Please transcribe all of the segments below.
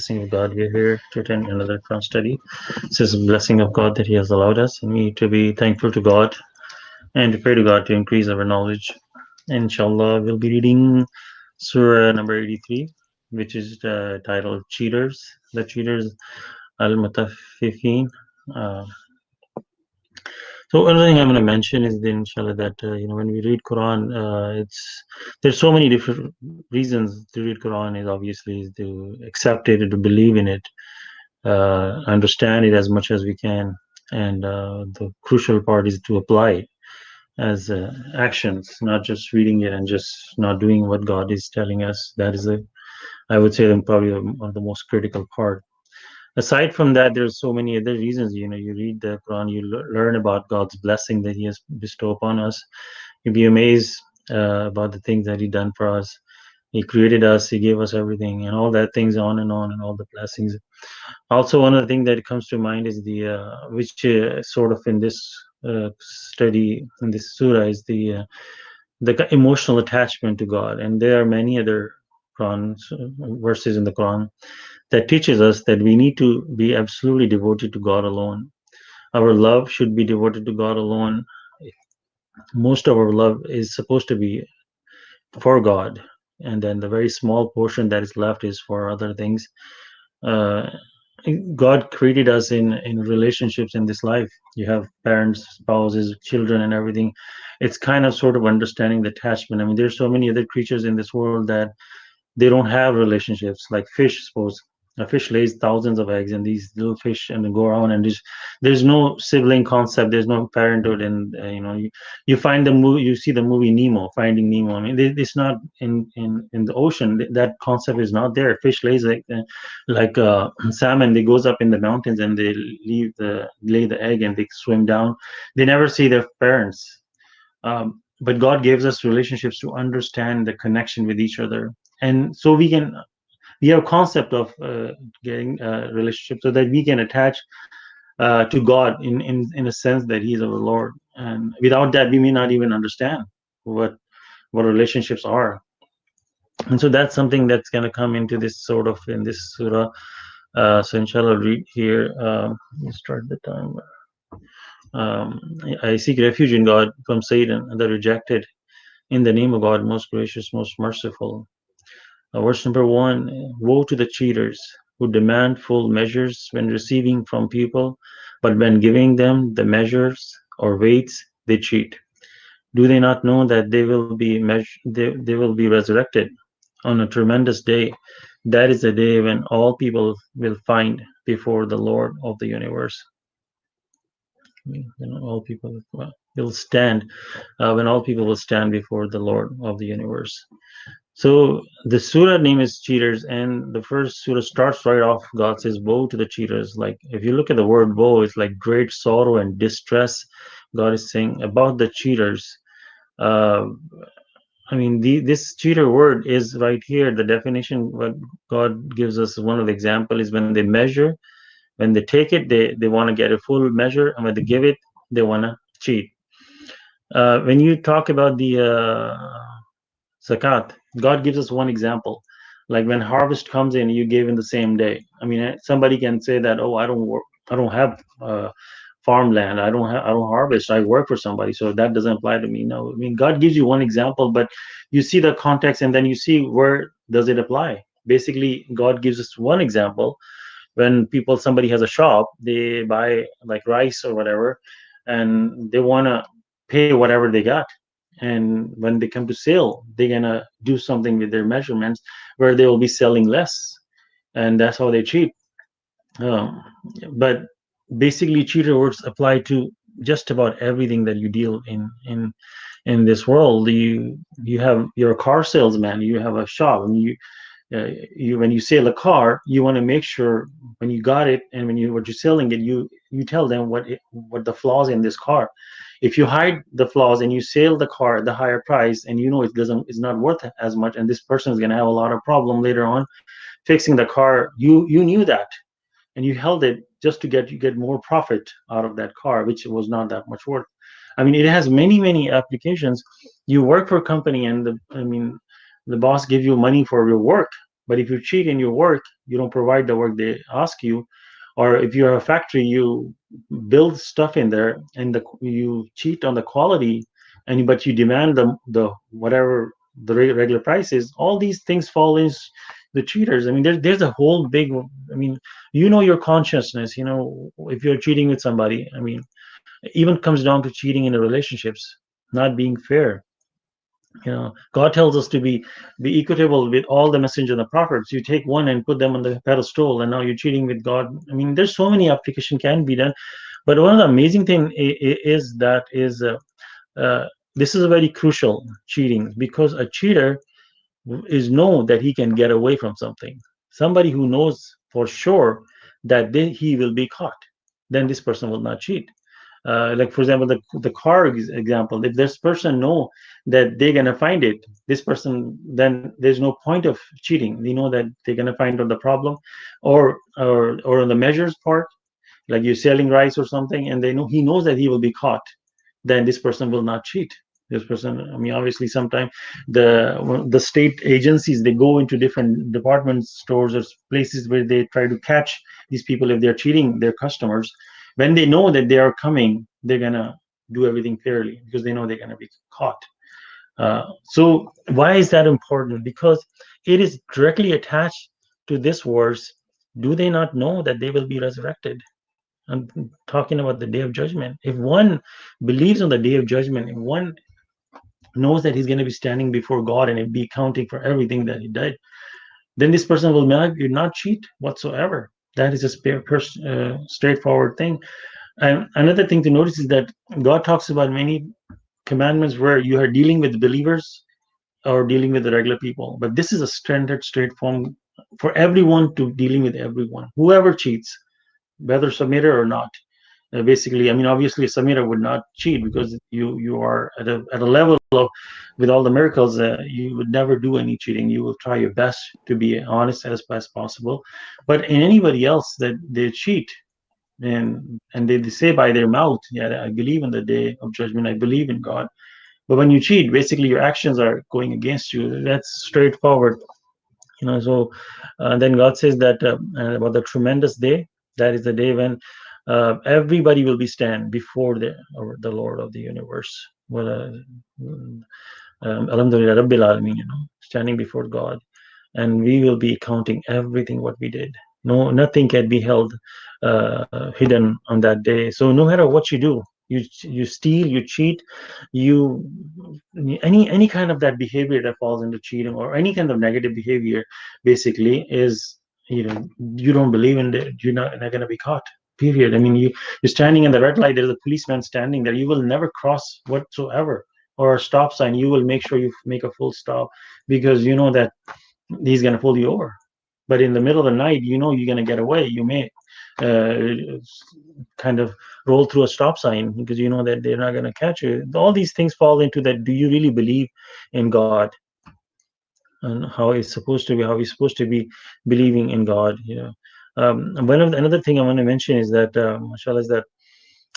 blessing of God, we are here to attend another Quran study. This is a blessing of God that He has allowed us, and we need to be thankful to God and to pray to God to increase our knowledge. Inshallah, we'll be reading Surah number 83, which is titled Cheaters. The Cheaters, Al-Mutaffifin. Uh, so another thing I'm going to mention is that, inshallah, that when we read Quran, there's so many different reasons to read Quran. Is obviously is to accept it, to believe in it, understand it as much as we can, and the crucial part is to apply it as actions, not just reading it and just not doing what God is telling us. That is I would say, probably one of the most critical part. Aside from that, there's so many other reasons. You read the Quran, you learn about God's blessing that He has bestowed upon us. You'll be amazed about the things that He done for us. He created us, He gave us everything, and all that things on, and all the blessings. Also, one of the things that comes to mind is which sort of in this study, in this surah, is the emotional attachment to God. And there are many other verses in the Quran that teaches us that we need to be absolutely devoted to God alone. Our love should be devoted to God alone. Most of our love is supposed to be for God, and then the very small portion that is left is for other things. God created us in relationships in this life. You have parents, spouses, children, and everything. It's kind of sort of understanding the attachment. I mean, there's so many other creatures in this world that they don't have relationships, like fish. Suppose a fish lays thousands of eggs, and these little fish and go around, and there's no sibling concept, there's no parenthood. And you find the movie, you see the movie Nemo, Finding Nemo. I mean, it's not in the ocean. That concept is not there. Fish lays like salmon. They goes up in the mountains and they lay the egg and they swim down. They never see their parents. But God gives us relationships to understand the connection with each other, and so we have a concept of getting a relationship so that we can attach to God in a sense that He is our Lord. And without that, we may not even understand what relationships are. And so that's something that's going to come into this sort of in this surah. So inshallah, read here. You start the timer. I seek refuge in God from Satan, the rejected, in the name of God, most gracious, most merciful. Verse number 1, woe to the cheaters who demand full measures when receiving from people, but when giving them the measures or weights, they cheat. Do they not know that they will be they will be resurrected on a tremendous day? That is the day when all people will find before the Lord of the universe. All people will stand when all people will stand before the Lord of the universe. So the surah name is Cheaters, and the first surah starts right off. God says, woe to the cheaters. Like, if you look at the word woe, it's like great sorrow and distress. God is saying about the cheaters. I mean, this cheater word is right here. The definition what God gives us, one of the example is when they measure, when they take it, they want to get a full measure, and when they give it, they want to cheat. When you talk about the zakat, God gives us one example. Like when harvest comes in, you give in the same day. I mean, somebody can say that, oh, I don't have farmland, I don't harvest, I work for somebody, so that doesn't apply to me. No, I mean, God gives you one example, but you see the context and then you see where does it apply. Basically, God gives us one example. When somebody has a shop, they buy like rice or whatever, and they want to pay whatever they got. And when they come to sale, they're gonna do something with their measurements where they will be selling less, and that's how they cheat. But basically, cheater words apply to just about everything that you deal in this world. You have, you're a car salesman, you have a shop, and when you sell a car, you want to make sure when you got it and what you're selling it, you tell them what the flaws in this car. If you hide the flaws and you sell the car at the higher price, and it's not worth as much, and this person is going to have a lot of problem later on fixing the car, you knew that, and you held it just to get more profit out of that car, which was not that much worth. I mean, it has many applications. You work for a company, and the boss gives you money for your work, But if you cheat in your work, you don't provide the work they ask you, or if you're a factory, you build stuff in there and you cheat on the quality, and but you demand the whatever the regular price is. All these things fall in the cheaters. I mean, there's a whole big. I mean, your consciousness. If you're cheating with somebody, I mean, even comes down to cheating in the relationships, not being fair. God tells us to be equitable with all the messengers and the prophets. You take one and put them on the pedestal, and now you're cheating with God. I mean, there's so many application can be done, but one of the amazing thing is that is uh, this is a very crucial cheating, because a cheater is know that he can get away from something. Somebody who knows for sure that he will be caught, then this person will not cheat. Like for example, the car example. If this person know that they're gonna find it, this person, then there's no point of cheating. They know that they're gonna find out the problem, or on the measures part, like you're selling rice or something, and he knows that he will be caught, then this person will not cheat. This person, I mean, obviously, sometimes the state agencies, they go into different department stores or places where they try to catch these people if they're cheating their customers. When they know that they are coming, they're gonna do everything fairly because they know they're gonna be caught. So why is that important? Because it is directly attached to this verse. Do they not know that they will be resurrected? I'm talking about the day of judgment. If one believes on the day of judgment, if one knows that he's going to be standing before God and be accounting for everything that he did, then this person will not cheat whatsoever. That is a straightforward thing. And another thing to notice is that God talks about many commandments where you are dealing with believers or dealing with the regular people. But this is a standard, straightforward for everyone, to dealing with everyone. Whoever cheats, whether submitter or not. Basically, I mean, obviously, a submitter would not cheat because you are at a level of, with all the miracles, you would never do any cheating. You will try your best to be honest as best possible. But in anybody else that they cheat, and they say by their mouth, yeah, I believe in the day of judgment, I believe in God. But when you cheat, basically your actions are going against you. That's straightforward. So then God says that about the tremendous day. That is the day when everybody will be stand before the Lord of the universe. Well, Alhamdulillah Rabbil Alameen, standing before God, and we will be counting everything what we did. No, nothing can be held hidden on that day. So no matter what you do, you steal, you cheat, you any kind of that behavior that falls into cheating, or any kind of negative behavior, basically is, you don't believe in it, you're not going to be caught. Period. I mean, you're standing in the red light. There's a policeman standing there. You will never cross whatsoever, or a stop sign. You will make sure you make a full stop, because you know that he's going to pull you over. But in the middle of the night, you're going to get away. You may kind of roll through a stop sign because you know that they're not going to catch you. All these things fall into that. Do you really believe in God and how it's supposed to be? How we're supposed to be believing in God? Another thing I want to mention is that, Masha Allah, is that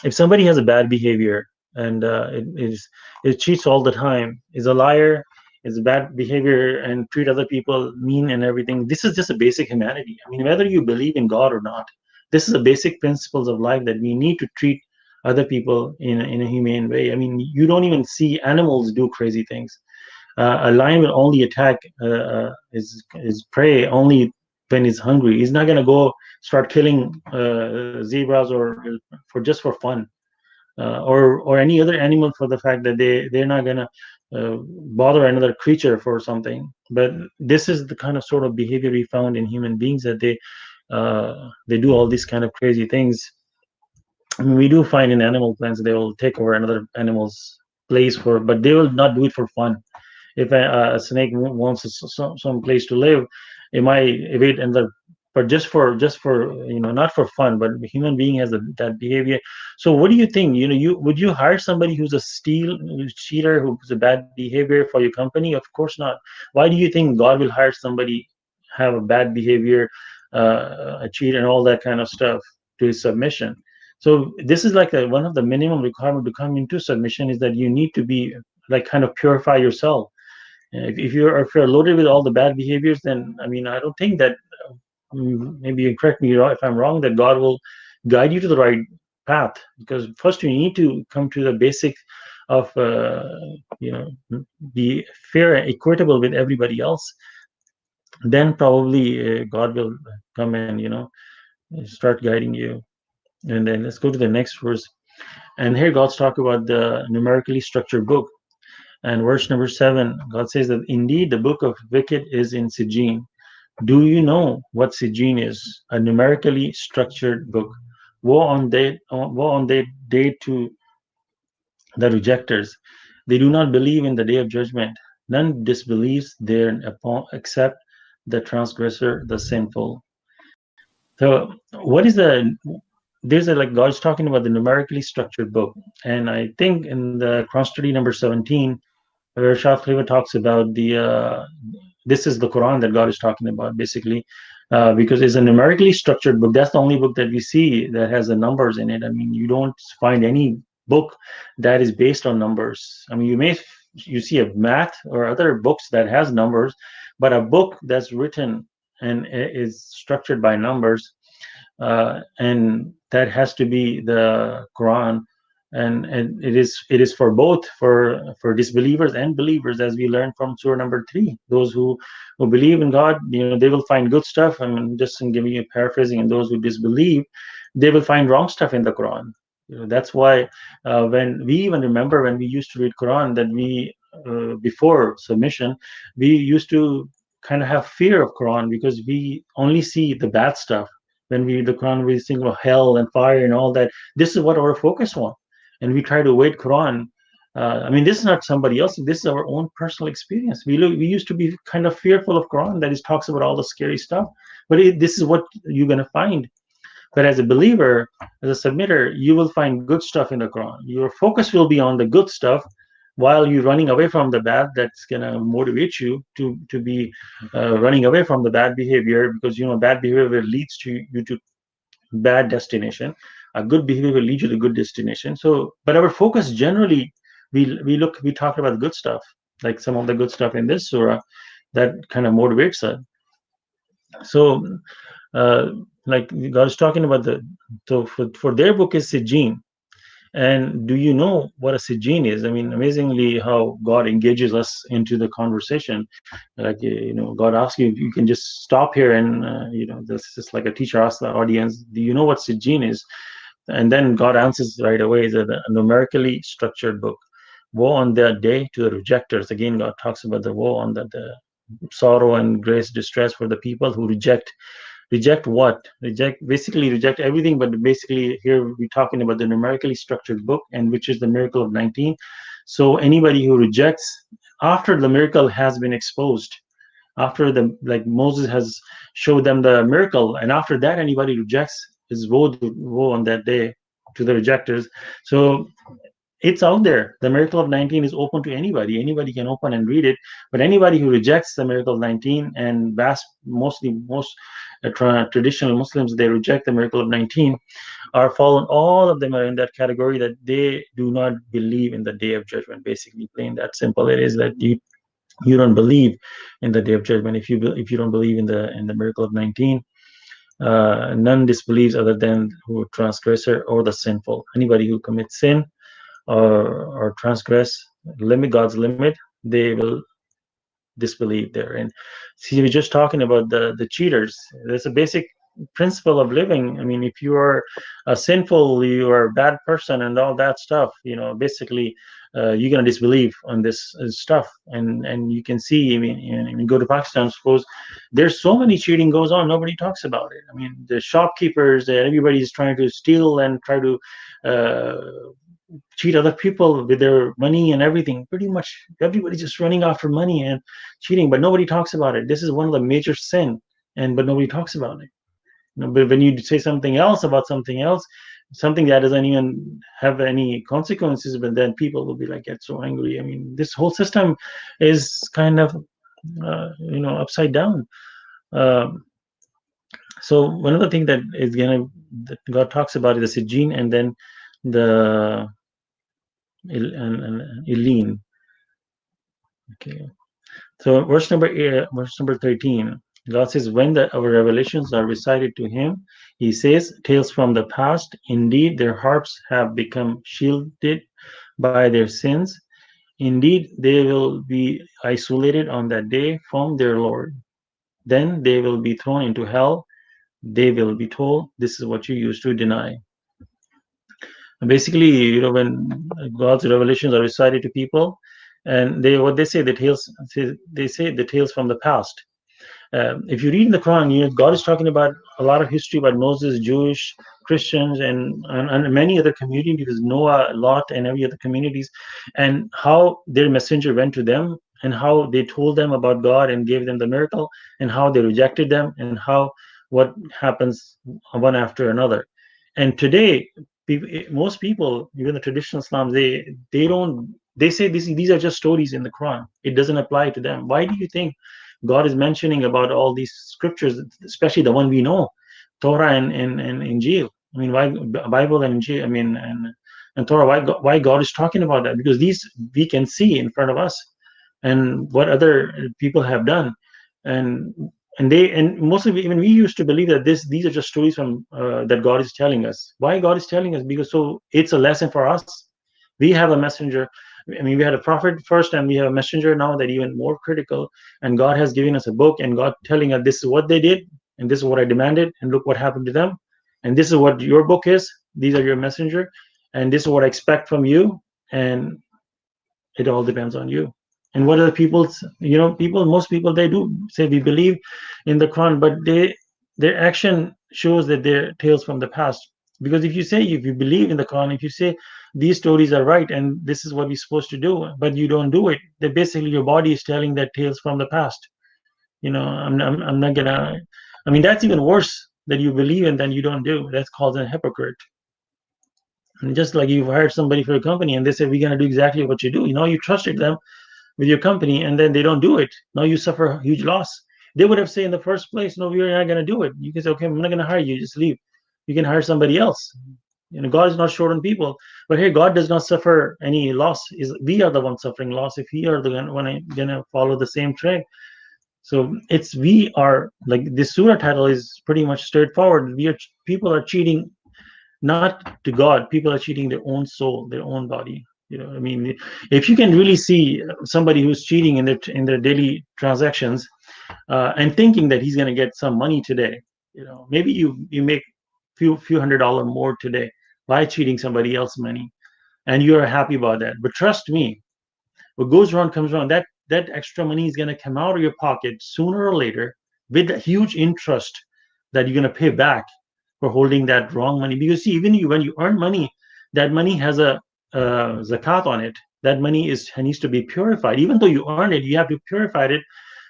if somebody has a bad behavior and it cheats all the time, is a liar, is a bad behavior, and treat other people mean and everything, this is just a basic humanity. I mean, whether you believe in God or not, this is a basic principles of life, that we need to treat other people in a humane way. I mean, you don't even see animals do crazy things. A lion will only attack his prey only when he's hungry. He's not gonna go start killing zebras or for fun, or any other animal, for the fact that they're not gonna bother another creature for something. But this is the kind of sort of behavior we found in human beings, that they do all these kind of crazy things. I mean, we do find in animal plants they will take over another animal's place but they will not do it for fun. If a snake wants some place to live, it might evade another, but just for not for fun. But the human being has that behavior. So what do you think? Would you hire somebody who's a cheater, who's a bad behavior for your company? Of course not. Why do you think God will hire somebody have a bad behavior, a cheat, and all that kind of stuff to his submission? So this is like one of the minimum requirement to come into submission, is that you need to be like kind of purify yourself. If you're loaded with all the bad behaviors, then I mean I don't think that maybe you correct me if I'm wrong, that God will guide you to the right path, because first you need to come to the basic of you know be fair and equitable with everybody else. Then probably God will come and start guiding you. And then let's go to the next verse. And here God's talk about the numerically structured book. And verse number 7, God says that indeed the book of wicked is in Sijin. Do you know what Sijin is? A numerically structured book. Woe on that day to the rejectors. They do not believe in the day of judgment. None disbelieves thereupon except the transgressor, the sinful. So, what is there's a like God's talking about the numerically structured book, and I think in the Quran study number 17, where Shah Khalifa talks about this is the Quran that God is talking about basically, because it's a numerically structured book. That's the only book that we see that has the numbers in it. I mean, you don't find any book that is based on numbers. I mean, you see a math or other books that has numbers, but a book that's written and is structured by numbers, and that has to be the Quran. And it is for both for disbelievers and believers, as we learned from surah number 3. Those who believe in God, they will find good stuff. I mean, just in giving you a paraphrasing, and those who disbelieve, they will find wrong stuff in the Quran. That's why when we even remember when we used to read Quran, that we before submission, we used to kind of have fear of Quran, because we only see the bad stuff. When we read the Quran, we think about hell and fire and all that. This is what our focus was, and we try to avoid Quran. I mean, this is not somebody else. This is our own personal experience. We used to be kind of fearful of Quran, that it talks about all the scary stuff. But this is what you're going to find. But as a believer, as a submitter, you will find good stuff in the Quran. Your focus will be on the good stuff, while you're running away from the bad. That's gonna motivate you to be running away from the bad behavior, because bad behavior leads you to bad destination. A good behavior will lead you to good destination. So, but our focus generally, we talk about good stuff, like some of the good stuff in this surah, that kind of motivates us. So, uh, like God is talking about so for their book is Sijin. And do you know what a Sijin is? I mean, amazingly how God engages us into the conversation. Like, God asks you, you can just stop here and, this is just like a teacher asks the audience, do you know what Sijin is? And then God answers right away, is a numerically structured book. Woe on that day to the rejectors. Again, God talks about the woe on the sorrow and grace distress for the people who reject what? Basically reject everything. But basically here we're talking about the numerically structured book, and which is the miracle of 19. So anybody who rejects after the miracle has been exposed, after like Moses has showed them the miracle, and after that anybody rejects, is woe on that day to the rejectors. So it's out there. The miracle of 19 is open to anybody. Anybody can open and read it. But anybody who rejects the miracle of 19, and most traditional Muslims, they reject the miracle of 19, are fallen. All of them are in that category, that they do not believe in the day of judgment. Basically, plain that simple. It is that you don't believe in the day of judgment. If you don't believe in the miracle of 19, none disbelieves other than who transgressor or the sinful. Anybody who commits sin or transgress God's limit, they will disbelieve there. And see, we're just talking about the cheaters. There's a basic principle of living. I mean, if you are a sinful, you are a bad person and all that stuff, basically you're going to disbelieve on this stuff. And you can see, I mean, go to Pakistan, suppose there's so many cheating goes on, nobody talks about it. I mean, the shopkeepers, everybody's trying to steal and try to cheat other people with their money and everything. Pretty much everybody's just running after money and cheating, but nobody talks about it. This is one of the major sin, but nobody talks about it. But when you say something else about something else, something that doesn't even have any consequences, but then people will be like, get so angry. I mean, this whole system is kind of upside down. Um, so one of the things that God talks about is the Sijin, and then the Eileen. Okay. So verse number 13, God says, when our revelations are recited to him, he says, tales from the past, indeed their hearts have become shielded by their sins. Indeed, they will be isolated on that day from their Lord. Then they will be thrown into hell. They will be told, this is what you used to deny. And basically, when God's revelations are recited to people, and what they say, they say the tales from the past. If you read in the Quran, God is talking about a lot of history about Moses, Jewish, Christians, and many other communities, Noah, Lot, and every other communities, and how their messenger went to them, and how they told them about God and gave them the miracle, and how they rejected them, and what happens one after another. And today, most people, even the traditional Islam, they don't. They say these are just stories in the Quran. It doesn't apply to them. Why do you think God is mentioning about all these scriptures, especially the one we know, Torah and Injil? I mean, why Bible and Injil? I mean, and Torah. Why God is talking about that? Because these we can see in front of us, and what other people have done, and and mostly even we used to believe that these are just stories from that God is telling us. Why God is telling us? Because so it's a lesson for us. We have a messenger. I mean, we had a prophet first, and we have a messenger now that even more critical. And God has given us a book, and God telling us this is what they did, and this is what I demanded, and look what happened to them, and this is what your book is. These are your messenger, and this is what I expect from you, and it all depends on you. And what other people's, most people, they do say we believe in the Quran, but their action shows that they're tales from the past. Because if you believe in the Quran, if you say these stories are right and this is what we're supposed to do, but you don't do it, then basically your body is telling that tales from the past. I'm not gonna. I mean, that's even worse, that you believe and then you don't do. That's called a hypocrite. And just like you've hired somebody for a company and they say we're gonna do exactly what you do, you trusted them with your company, and then they don't do it. Now you suffer a huge loss. They would have said in the first place, no, we're not going to do it. You can say, okay, I'm not going to hire you, just leave. You can hire somebody else. God is not short on people, but here God does not suffer any loss. Is We are the ones suffering loss if we are the one going to follow the same track. So we are, like, this surah title is pretty much straightforward. People are cheating not to God. People are cheating their own soul, their own body. I mean, if you can really see somebody who's cheating in their daily transactions, and thinking that he's going to get some money today, maybe you make few $100 more today by cheating somebody else's money, and you're happy about that. But trust me, what goes around comes around. That extra money is going to come out of your pocket sooner or later with a huge interest that you're going to pay back for holding that wrong money. Because see, even when you earn money, that money has a zakat on it. That money needs to be purified. Even though you earn it, you have to purify it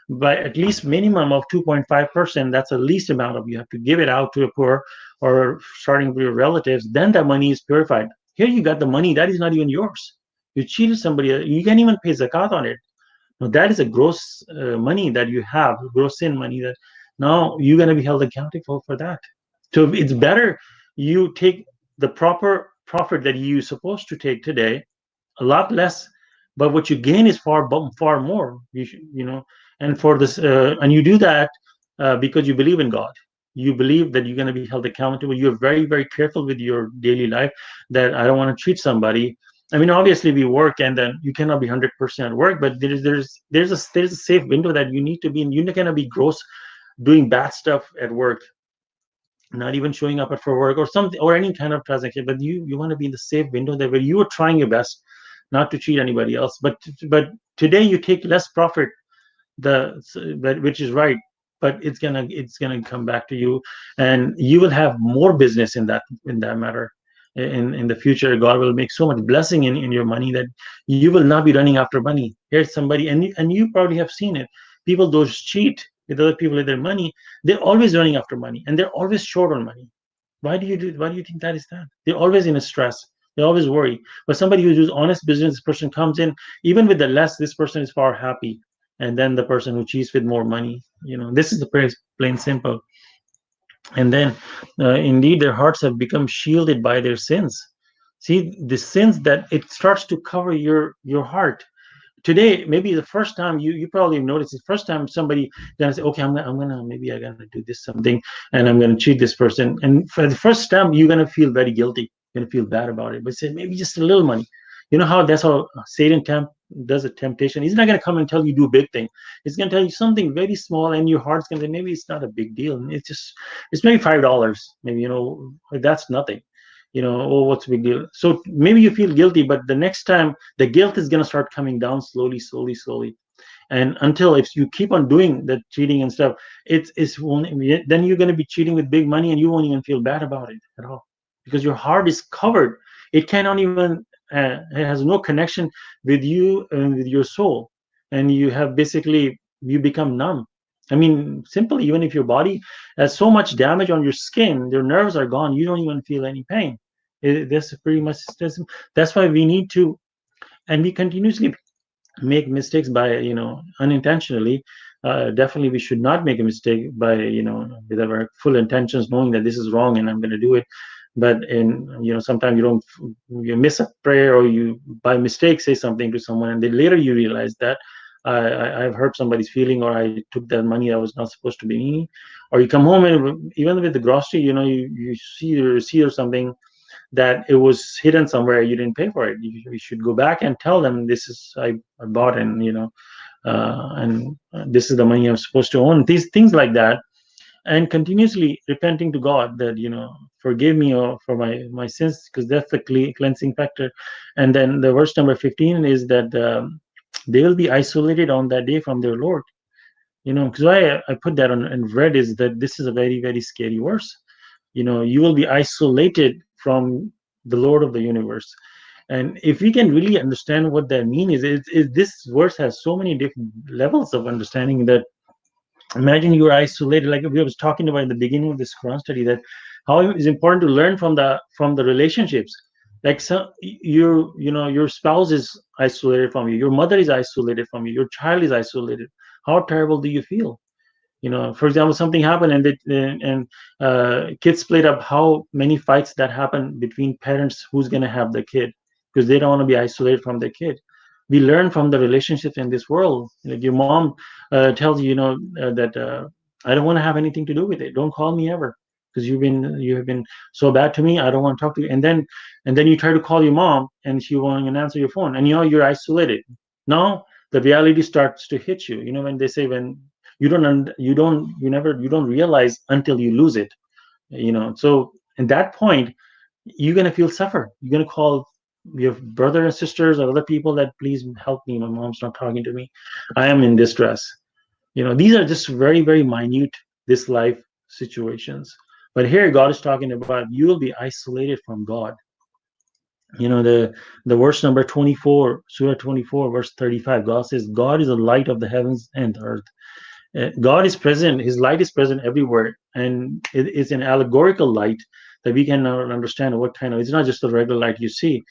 by at least minimum of 2.5%. That's the least amount of you have to give it out to the poor, or starting with your relatives. Then that money is purified. Here you got the money that is not even yours. You cheated somebody. You can't even pay zakat on it. Now that is a gross money that you have, gross sin money, that now you're going to be held accountable for that. So it's better you take the proper profit that you're supposed to take today, a lot less, but what you gain is far more. And for this, and you do that because you believe in God. You believe that you're going to be held accountable. You're very, very careful with your daily life, that I don't want to treat somebody. I mean, obviously we work, and then you cannot be 100% at work, but there's a safe window that you need to be in. You cannot be gross doing bad stuff at work, not even showing up for work or something, or any kind of transaction. But you want to be in the safe window there, where you are trying your best not to cheat anybody else. But today you take less profit, which is right, but it's gonna come back to you, and you will have more business in that matter. In the future, God will make so much blessing in your money that you will not be running after money. Here's somebody, and you probably have seen it. People those cheat with other people with their money, they're always running after money, and they're always short on money. Why do you think that is? That they're always in a stress, they always worry. But somebody who does honest business, this person comes in, even with the less, this person is far happy. And then the person who cheats with more money, this is the plain simple. And then indeed their hearts have become shielded by their sins. See, the sins, that it starts to cover your heart, today, maybe the first time you probably noticed the first time somebody gonna say, okay, I'm gonna maybe I gotta do this something, and I'm gonna cheat this person, and for the first time you're gonna feel very guilty, you're gonna feel bad about it, but say maybe just a little money. You know how that's how Satan does a temptation. He's not gonna come and tell you do a big thing. He's gonna tell you something very small, and your heart's gonna say maybe it's not a big deal. It's just it's maybe $5, maybe that's nothing. Oh, what's the big deal? So maybe you feel guilty, but the next time the guilt is going to start coming down slowly, slowly, slowly, and until if you keep on doing the cheating and stuff, it's only then you're going to be cheating with big money, and you won't even feel bad about it at all, because your heart is covered. It cannot even it has no connection with you and with your soul, and you have basically you become numb. I mean, simply, even if your body has so much damage on your skin, your nerves are gone, you don't even feel any pain. That's pretty much that's why we need to, and we continuously make mistakes by unintentionally. Definitely we should not make a mistake by with our full intentions, knowing that this is wrong and I'm going to do it. But in sometimes you miss a prayer, or you by mistake say something to someone, and then later you realize that I've hurt somebody's feeling, or I took that money that was not supposed to be me. Or you come home, and even with the grocery, you see the receipt or something that it was hidden somewhere, you didn't pay for it. You should go back and tell them, this is I bought, and this is the money I'm supposed to own. These things like that, and continuously repenting to God that forgive me for my sins, because that's the cleansing factor. And then the verse number 15 is that they will be isolated on that day from their Lord. Because why I put that on in red is that this is a very, very scary verse. You will be isolated from the Lord of the universe. And if we can really understand what that means, this verse has so many different levels of understanding, that imagine you're isolated, like we was talking about in the beginning of this Quran study, that how it's important to learn from the relationships. Like, so your spouse is isolated from you, your mother is isolated from you, your child is isolated. How terrible do you feel? For example, something happened, and kids split up. How many fights that happen between parents, who's going to have the kid, because they don't want to be isolated from the kid. We learn from the relationships in this world. Like your mom tells you, that I don't want to have anything to do with it, don't call me ever, because you have been so bad to me, I don't want to talk to you. And then you try to call your mom, and she won't even answer your phone, and you're isolated. Now the reality starts to hit you. When they say, when you don't realize until you lose it. So at that point, you're going to feel suffer. You're going to call your brother and sisters or other people, that please help me, my mom's not talking to me, I am in distress. These are just very, very minute, this life situations. But here God is talking about you will be isolated from God. The verse number 24, Surah 24, verse 35, God says, God is the light of the heavens and earth. God is present. His light is present everywhere, and it's an allegorical light that we cannot understand what kind of. It's not just the regular light you see,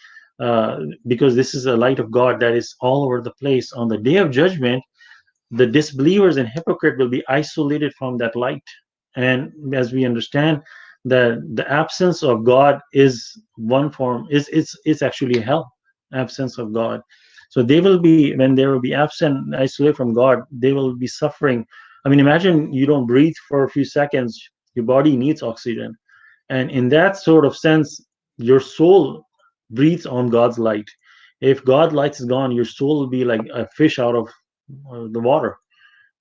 because this is a light of God that is all over the place. On the day of judgment, the disbelievers and hypocrite will be isolated from that light. And as we understand that the absence of God is one form, it's actually hell, absence of God. So they will be, when they will be absent, isolated from God, they will be suffering. I mean, imagine you don't breathe for a few seconds, your body needs oxygen. And in that sort of sense, your soul breathes on God's light. If God's light is gone, your soul will be like a fish out of the water.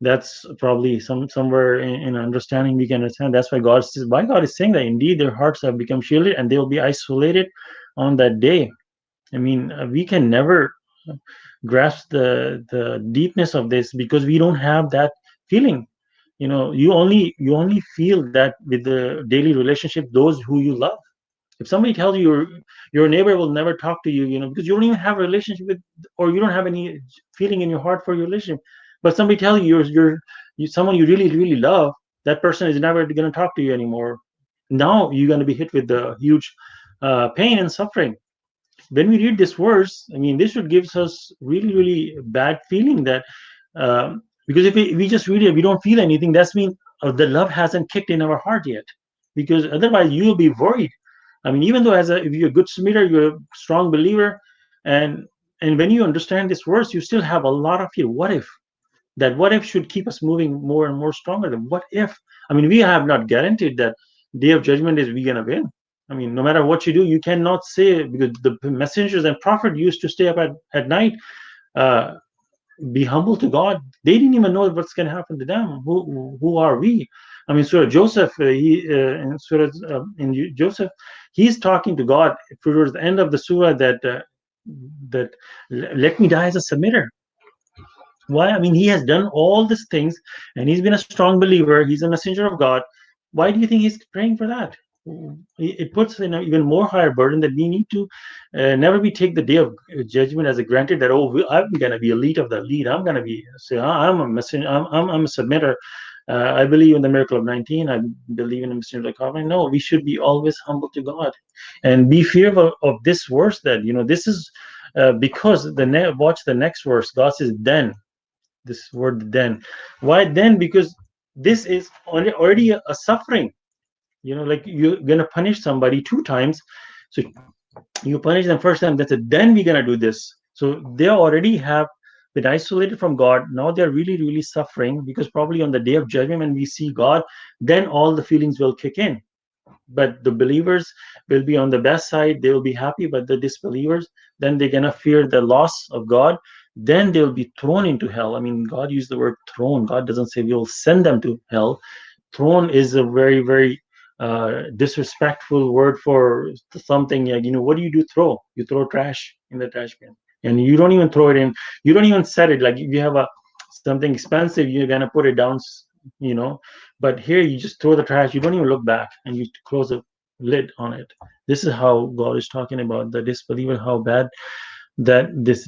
That's probably somewhere in understanding we can understand. That's why God is saying that indeed their hearts have become shielded, and they will be isolated on that day. I mean, we can never grasp the deepness of this, because we don't have that feeling. You only feel that with the daily relationship, those who you love. If somebody tells you your neighbor will never talk to you, because you don't even have a relationship with, or you don't have any feeling in your heart for your relationship, but somebody tells you you someone you really, really love, that person is never going to talk to you anymore. Now you're going to be hit with the huge pain and suffering. When we read this verse, I mean, this should give us really, really bad feeling, that because if we just read it, we don't feel anything. That's mean the love hasn't kicked in our heart yet, because otherwise you will be worried. I mean, even though if you're a good submitter, you're a strong believer, and and when you understand this verse, you still have a lot of your what if. That what if should keep us moving more and more stronger. Than what if? I mean, we have not guaranteed that day of judgment is we gonna win. I mean, no matter what you do, you cannot say, because the messengers and prophet used to stay up at night, uh, be humble to God. They didn't even know what's going to happen to them. Who are we? I mean, Surah Joseph, in Surah in Joseph, he's talking to God towards the end of the surah that let me die as a submitter. Why? I mean, he has done all these things, and he's been a strong believer. He's a messenger of God. Why do you think he's praying for that? It puts in an even more higher burden that we need to never be take the day of judgment as a granted. That I'm going to be elite of the elite. I'm going to be say I'm a messenger. I'm a submitter. I believe in the miracle of 19. I believe in the messenger of God. No, we should be always humble to God, and be fearful of this verse. That this is because watch the next verse. God says, "Then." This word then. Why then? Because this is already a suffering. Like you're gonna punish somebody 2 times. So you punish them first time, that's it, then we're gonna do this. So they already have been isolated from God. Now they're really, really suffering, because probably on the day of judgment, when we see God, then all the feelings will kick in. But the believers will be on the best side, they will be happy. But the disbelievers, then they're gonna fear the loss of God, then they'll be thrown into hell. I mean, God used the word thrown. God doesn't say we will send them to hell. Thrown is a very, very disrespectful word for something. Like, what do? You throw trash in the trash bin, and you don't even throw it in, you don't even set it. Like if you have something expensive, you're gonna put it down, you know but here you just throw the trash, you don't even look back, and you close the lid on it. This is how God is talking about the disbeliever, how bad that this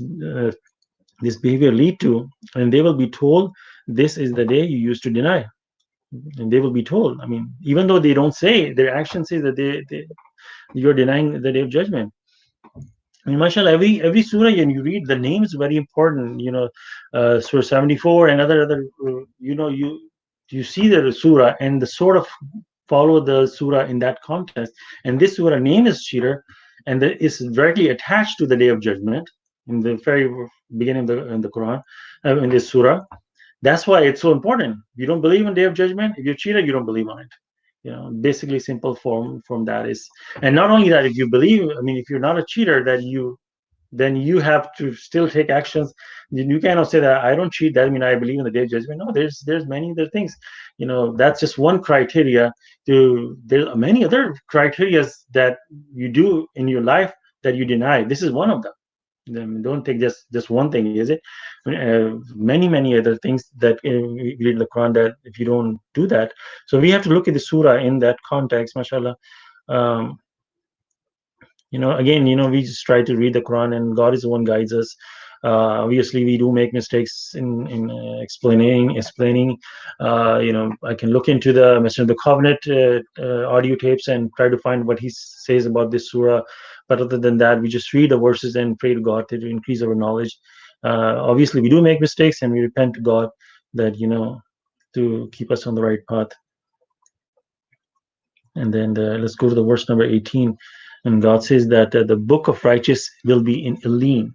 behavior lead to. And they will be told, this is the day you used to deny. And they will be told, I mean, even though they don't say, their action says that you're denying the day of judgment. I mean, mashallah, every surah, and you read the name is very important. Surah 74 and other you see the surah and the sort of follow the surah in that context. And this surah name is cheater, and it's directly attached to the day of judgment in the very beginning of in the Quran, in this surah. That's why it's so important. You don't believe in day of judgment. If you're cheater, you don't believe on it. Basically simple form from that is. And not only that, if you believe, I mean, if you're not a cheater, that then you have to still take actions. You cannot say that I don't cheat, that I mean I believe in the day of judgment. No, there's many other things. That's just one criteria. There are many other criteria that you do in your life that you deny. This is one of them. Don't take just one thing, is it? Many other things that we read in the Quran, that if you don't do that. So we have to look at the surah in that context, mashallah. Again, we just try to read the Quran, and God is the one guides us. Obviously we do make mistakes in explaining. I can look into the Messenger of the Covenant audio tapes and try to find what he says about this surah. But other than that, we just read the verses and pray to God to increase our knowledge. Obviously we do make mistakes, and we repent to God that to keep us on the right path. And then let's go to the verse number 18. And God says that the book of righteous will be in Elin.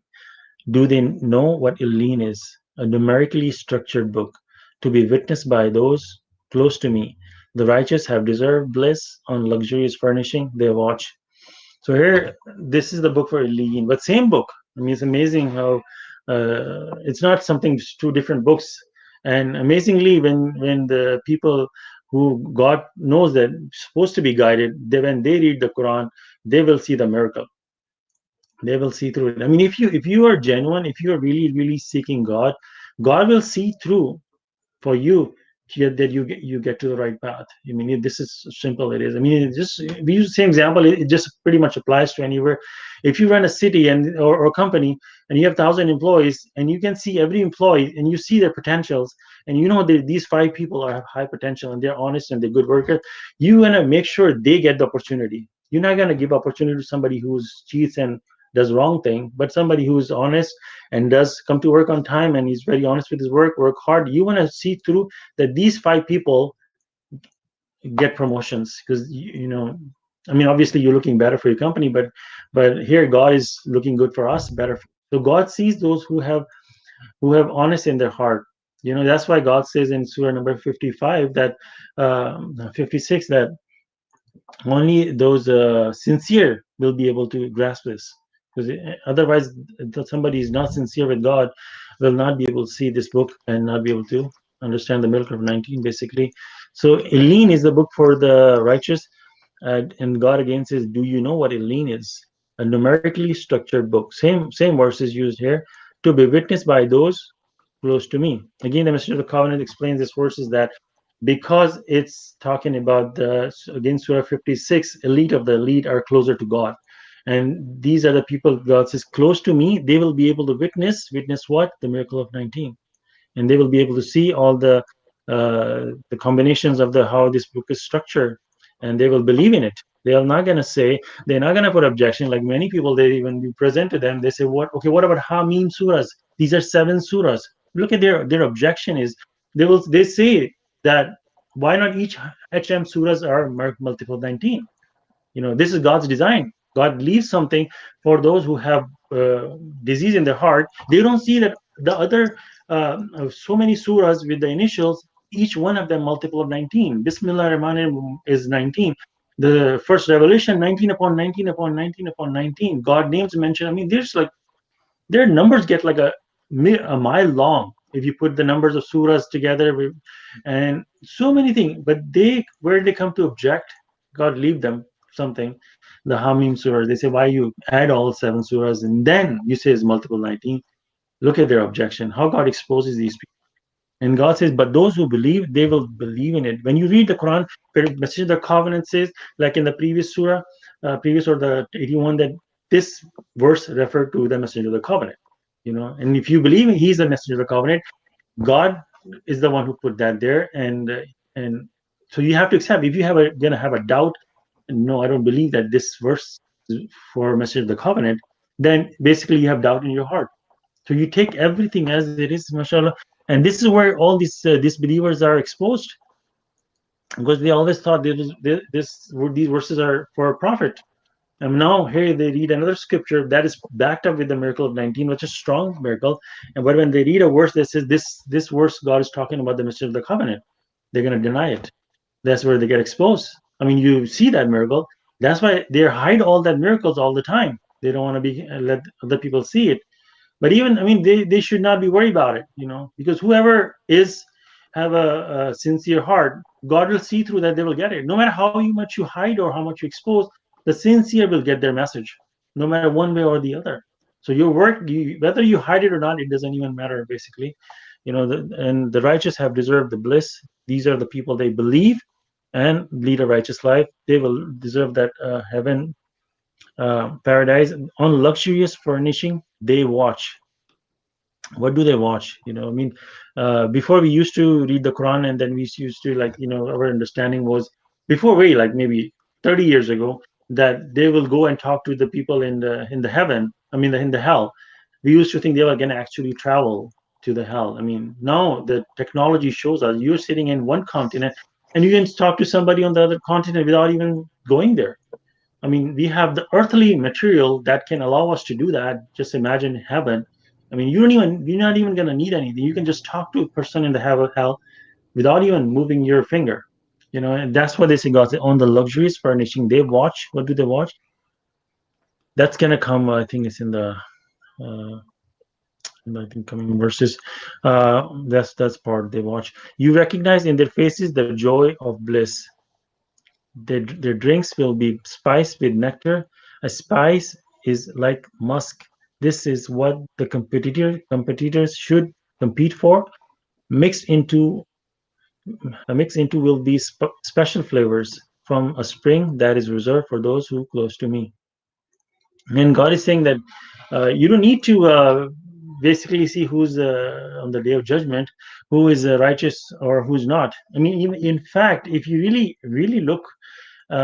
Do they know what Elin is? A numerically structured book, to be witnessed by those close to me. The righteous have deserved bliss on luxurious furnishing they watch. So here, this is the book for Elin, but same book. I mean, it's amazing how it's not something, two different books. And amazingly, when the people who God knows that supposed to be guided, when they read the Quran, they will see the miracle. They will see through it. I mean, if you are genuine, if you are really, really seeking God, God will see through for you that you get to the right path. I mean, this is simple. It is. I mean, we use the same example. It just pretty much applies to anywhere. If you run a city or a company, and you have 1,000 employees, and you can see every employee, and you see their potentials, and you know that these 5 people have high potential, and they're honest, and they're good workers, you want to make sure they get the opportunity. You're not going to give opportunity to somebody who's cheats and does wrong thing, but somebody who's honest and does come to work on time, and he's very honest with his work hard. You want to see through that these 5 people get promotions, because I mean, obviously you're looking better for your company, but here God is looking good for us, better So God sees those who have honest in their heart. That's why God says in Surah number 55 that 56 that only those sincere will be able to grasp this, because otherwise somebody is not sincere with God will not be able to see this book and not be able to understand the miracle of 19 basically. So Eileen is the book for the righteous, and God again says, do you know what Eileen is? A numerically structured book. Same verses used here, to be witnessed by those close to me. Again, the Messenger of the Covenant explains this verse is that because it's talking about again Surah 56, elite of the elite are closer to God, and these are the people God says close to me. They will be able to witness what? The miracle of 19, and they will be able to see all the combinations of the how this book is structured, and they will believe in it. They are not going to say, they're not going to put objection like many people. They, when you present to them, they say, what? Okay, what about Hamim surahs? These are 7 surahs. Look at their objection is they say that why not each HM surahs are multiple 19? This is God's design. God leaves something for those who have disease in their heart. They don't see that the other so many surahs with the initials, each one of them multiple of 19. Bismillah Rahman Rahim is 19. The first revelation, 19 upon 19 upon 19 upon 19. God names mentioned. I mean, their numbers get like a mile long if you put the numbers of surahs together, and so many things. But where they come to object, God leave them something. The Hamim surah, they say, why you add all 7 surahs and then you say it's multiple 19? Look at their objection, how God exposes these people. And God says, but those who believe, they will believe in it. When you read the Quran, the Message of the Covenant says, like in the previous surah, previous or the 81, that this verse referred to the Messenger of the Covenant. And if you believe he's the Messenger of the Covenant, God is the one who put that there, and so you have to accept. If you gonna have a doubt, no, I don't believe that this verse is for Messenger of the Covenant, then basically you have doubt in your heart. So you take everything as it is, mashallah, and this is where all these disbelievers are exposed, because they always thought these verses are for a prophet. And now here they read another scripture that is backed up with the miracle of 19, which is a strong miracle. And but when they read a verse that says this verse, God is talking about the Messenger of the Covenant, they're going to deny it. That's where they get exposed. I mean, you see that miracle. That's why they hide all that miracles all the time. They don't want to be let other people see it. But even, I mean, they should not be worried about it, because whoever is have a sincere heart, God will see through that. They will get it. No matter how much you hide or how much you expose, the sincere will get their message, no matter one way or the other. So your work, whether you hide it or not, it doesn't even matter, basically. And the righteous have deserved the bliss. These are the people, they believe and lead a righteous life. They will deserve that heaven, paradise. On luxurious furnishing, they watch. What do they watch? I mean, before we used to read the Quran, and then we used to, like, our understanding was, before, way like maybe 30 years ago, that they will go and talk to the people in the heaven. I mean, in the hell. We used to think they were going to actually travel to the hell. I mean, now the technology shows us you're sitting in one continent and you can talk to somebody on the other continent without even going there. I mean, we have the earthly material that can allow us to do that. Just imagine heaven. I mean, you're not even going to need anything. You can just talk to a person in the hell without even moving your finger. And that's what they say. God said, on the luxurious furnishing, they watch. What do they watch? That's going to come. I think it's uh, I think coming verses. That's part they watch. You recognize in their faces the joy of bliss. Their drinks will be spiced with nectar. A spice is like musk. This is what the competitors should compete for. Mixed into will be special flavors from a spring that is reserved for those who close to me. And God is saying that you don't need to basically see who's on the day of judgment, who is righteous or who's not. I mean, even in fact, if you really look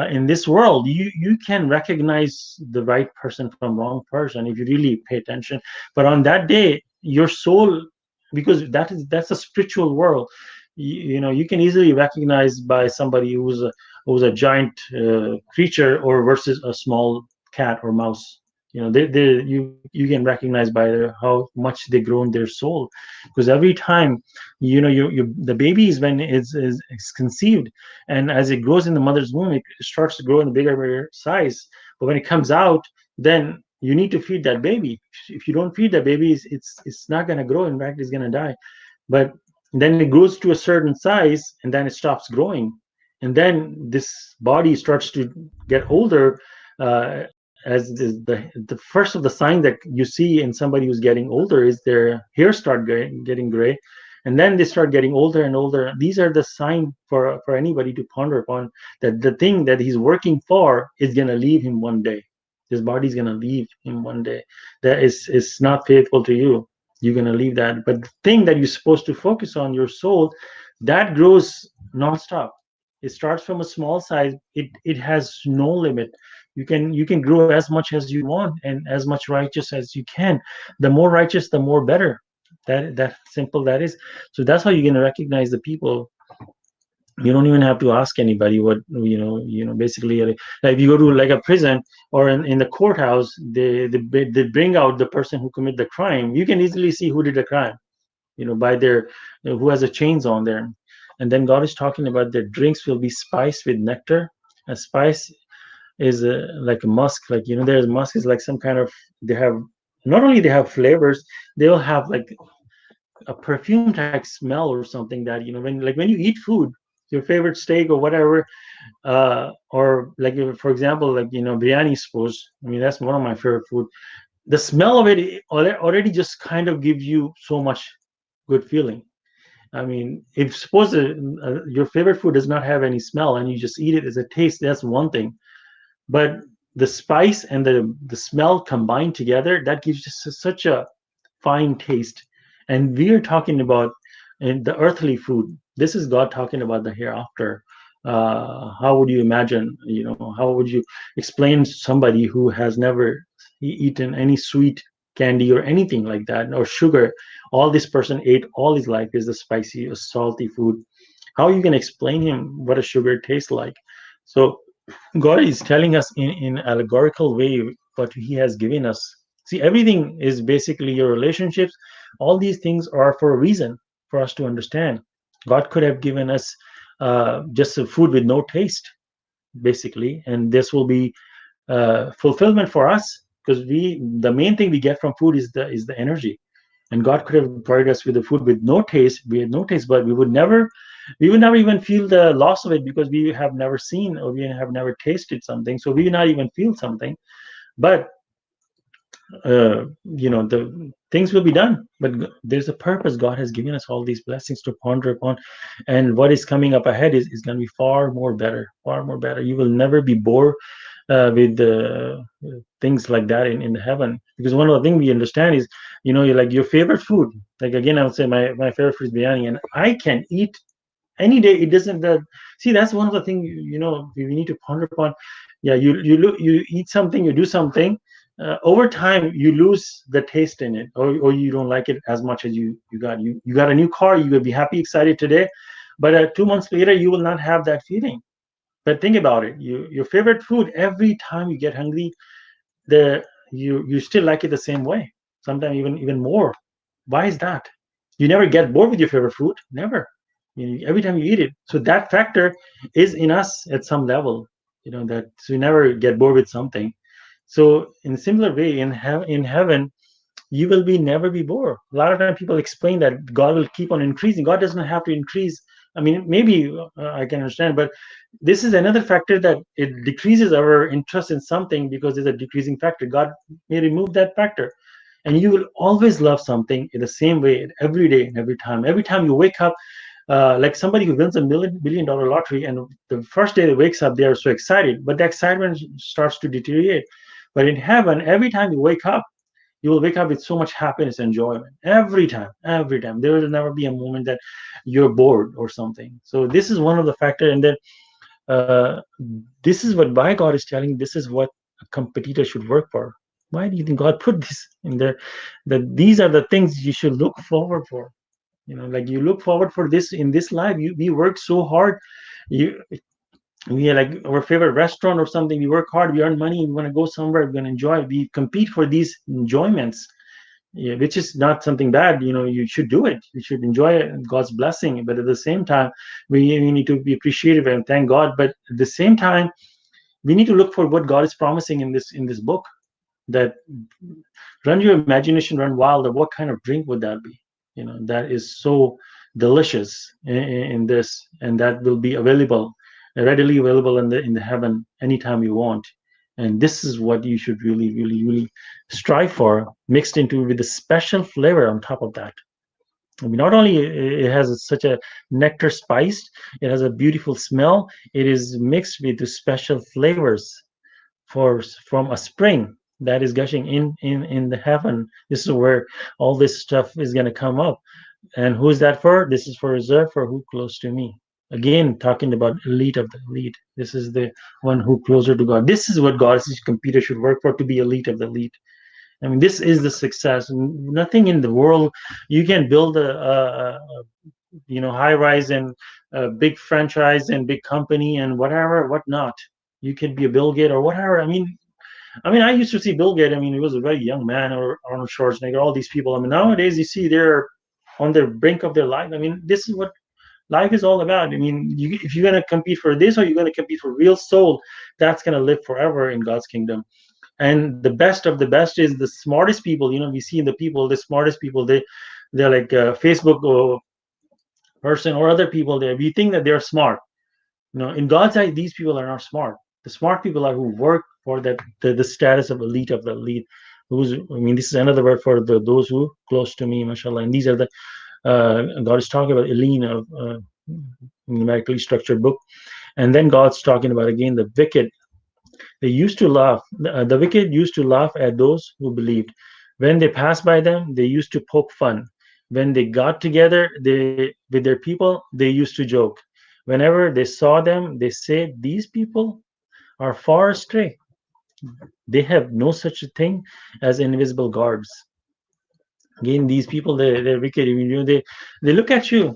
in this world, you can recognize the right person from wrong person if you really pay attention. But on that day, your soul, because that's a spiritual world, you can easily recognize by somebody who's a giant creature or versus a small cat or mouse. You can recognize by how much they grow in their soul, because every time the baby is when it's conceived, and as it grows in the mother's womb, it starts to grow in a bigger size. But when it comes out, then you need to feed that baby. If you don't feed that baby, it's not going to grow. In fact, it's going to die. But then it grows to a certain size, and then it stops growing, and then this body starts to get older. As the first of the sign that you see in somebody who's getting older is their hair start getting gray, and then they start getting older and older. These are the sign for anybody to ponder upon, that the thing that he's working for is going to leave him one day. His body's going to leave him one day. That is not faithful to you. You're going to leave that. But the thing that you're supposed to focus on, your soul, that grows nonstop. It starts from a small size. It has no limit. You can grow as much as you want and as much righteous as you can. The more righteous, the more better. That simple that is. So that's how you're going to recognize the people. You don't even have to ask anybody what basically, like if you go to like a prison or in the courthouse, they bring out the person who committed the crime. You can easily see who did the crime, by their who has the chains on there. And then God is talking about their drinks will be spiced with nectar. A spice is like a musk, like there's musk is like some kind of, they have, not only they have flavors, they'll have like a perfume type smell or something, that when you eat food, your favorite steak or whatever, or like for example, like biryani, suppose, I mean, that's one of my favorite food. The smell of it already just kind of gives you so much good feeling. I mean, if suppose your favorite food does not have any smell and you just eat it as a taste, that's one thing. But the spice and the smell combined together, that gives you such a fine taste. And we are talking about in the earthly food. This is God talking about the hereafter. How would you imagine, how would you explain to somebody who has never eaten any sweet candy or anything like that, or sugar? All this person ate all his life is the spicy, salty food. How you can explain him what a sugar tastes like? So God is telling us in allegorical way what He has given us. See, everything is basically your relationships. All these things are for a reason, for us to understand. God could have given us just a food with no taste, basically, and this will be fulfillment for us, because the main thing we get from food is the energy. And God could have provided us with a food with no taste. We had no taste, but we would never even feel the loss of it, because we have never seen or we have never tasted something, so we would not even feel something. But the things will be done. But there's a purpose. God has given us all these blessings to ponder upon, and what is coming up ahead is going to be far more better, far more better. You will never be bored with things like that in heaven, because one of the things we understand is, like your favorite food. Like again, I would say my favorite food is biryani, and I can eat any day. It doesn't see, that's one of the things we need to ponder upon. Yeah, you eat something, you do something, over time you lose the taste in it, or you don't like it as much as you got a new car, you will be happy, excited today, but 2 months later you will not have that feeling. But think about it, your favorite food, every time you get hungry, you still like it the same way, sometimes even more. Why is that? You never get bored with your favorite food, never. Every time you eat it. So that factor is in us at some level, that so you never get bored with something. So in a similar way, in heaven, you will be never be bored. A lot of times people explain that God will keep on increasing. God doesn't have to increase. I mean, maybe I can understand, but this is another factor, that it decreases our interest in something because there's a decreasing factor. God may remove that factor, and you will always love something in the same way every day and every time. Every time you wake up, like somebody who wins a billion dollar lottery, and the first day they wakes up, they are so excited, but the excitement starts to deteriorate. But in heaven, every time you wake up, you will wake up with so much happiness and enjoyment every time. There will never be a moment that you're bored or something. So this is one of the factors. And then uh, this is what, why God is telling, this is what a competitor should work for. Why do you think God put this in there? That these are the things you should look forward for. Like you look forward for this in this life. We work so hard. You We are like our favorite restaurant or something. We work hard, we earn money, we want to go somewhere, we're going to enjoy. We compete for these enjoyments, yeah, which is not something bad. You should do it. You should enjoy God's blessing, but at the same time, we need to be appreciative and thank God. But at the same time, we need to look for what God is promising in this book. That run your imagination, run wild. Of what kind of drink would that be? That is so delicious in this, and that will be available, readily available in the heaven anytime you want. And this is what you should really, really, really strive for, mixed into with a special flavor on top of that. I mean, not only it has such a nectar spice, it has a beautiful smell. It is mixed with the special flavors from a spring that is gushing in the heaven. This is where all this stuff is going to come up. And who is that for? This is for reserved for who close to me. Again, talking about elite of the elite. This is the one who closer to God. This is what God's computer should work for, to be elite of the elite. I mean, this is the success. Nothing in the world. You can build a high rise and a big franchise and big company and whatever, whatnot. You could be a Bill Gates or whatever. I mean, I used to see Bill Gates. I mean, he was a very young man, or Arnold Schwarzenegger, all these people. I mean, nowadays you see they're on the brink of their life. I mean, this is what life is all about. I mean, if you're going to compete for this, or you're going to compete for real soul, that's going to live forever in God's kingdom. And the best of the best is the smartest people. We see in the people, the smartest people, they're like Facebook or person or other people there. We think that they're smart. In God's eye, these people are not smart. The smart people are who work for that the status of the elite. This is another word for those who close to me, Masha Allah. And these are the God is talking about Elene of numerically structured book, and then God's talking about again the wicked. They used to laugh. The wicked used to laugh at those who believed. When they passed by them, they used to poke fun. When they got together with their people, they used to joke. Whenever they saw them, they said, "These people are far astray. They have no such a thing as invisible guards." Again, these people, they're wicked. They look at you.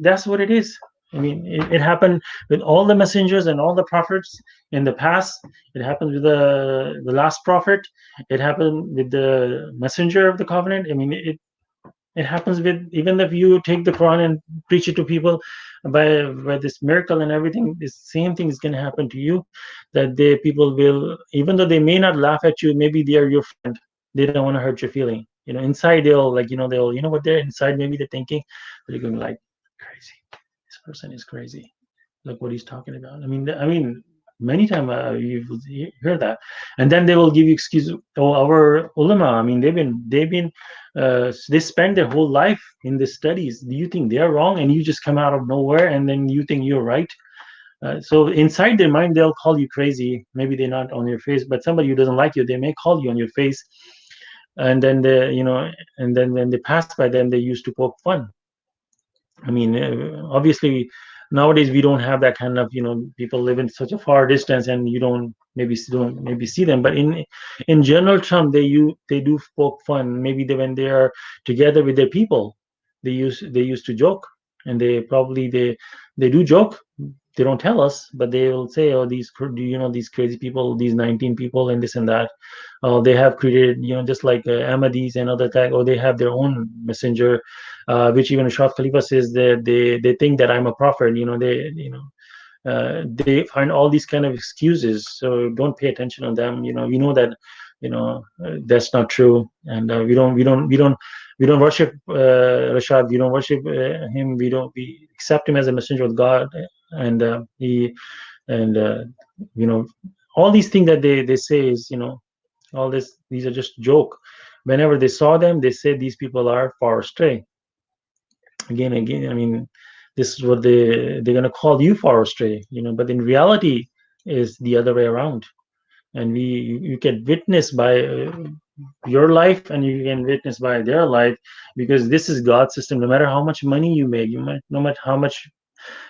That's what it is. I mean, it happened with all the messengers and all the prophets in the past. It happened with the last prophet. It happened with the messenger of the covenant. I mean, it happens with, even if you take the Quran and preach it to people by this miracle and everything, the same thing is going to happen to you. That people will, even though they may not laugh at you, maybe they are your friend. They don't want to hurt your feeling. Inside they'll they'll, what they're inside, maybe they're thinking, they're going like, crazy. This person is crazy. Look what he's talking about. I mean, many times you hear that, and then they will give you excuse. Oh, our ulama. I mean, they spend their whole life in the studies. Do you think they are wrong, and you just come out of nowhere, and then you think you're right? So inside their mind, they'll call you crazy. Maybe they're not on your face, but somebody who doesn't like you, they may call you on your face. And then and then when they pass by them, they used to poke fun. I mean, obviously, nowadays we don't have that kind of, people live in such a far distance, and you don't maybe see them. But in general term, they do poke fun. Maybe when they are together with their people, they used to joke, and they do joke. They don't tell us, but they will say, "Oh, these crazy people, these 19 people, and this and that. Oh, they have created, just like Ahmadis and other tag. Or they have their own messenger, which even Shah Khalifa says that they think that I'm a prophet. They find all these kind of excuses. So don't pay attention on them. We know that, that's not true, and we don't worship Rashad. We don't worship him. We accept him as a messenger of God, and he and all these things that they say is, all these are just joke. Whenever they saw them, they said these people are far astray. Again, I mean, this is what they're going to call you far astray, but in reality is the other way around. And you can witness by your life, and you can witness by their life, because this is God's system. No matter how much money you make, no matter how much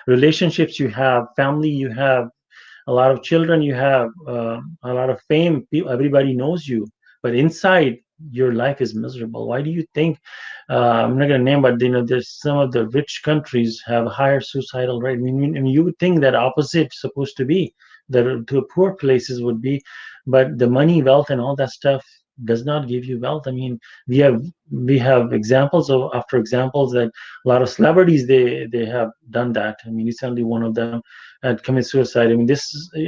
relationships you have, family you have, a lot of children you have, a lot of fame, everybody knows you, but inside your life is miserable? Why do you think, I'm not going to name, but there's some of the rich countries have higher suicidal rate. I mean, you would think that opposite supposed to be, that to poor places would be, but the money, wealth, and all that stuff does not give you wealth. I mean, we have we have examples of after examples that a lot of celebrities, they have done that. I mean, recently one of them had committed suicide. I mean,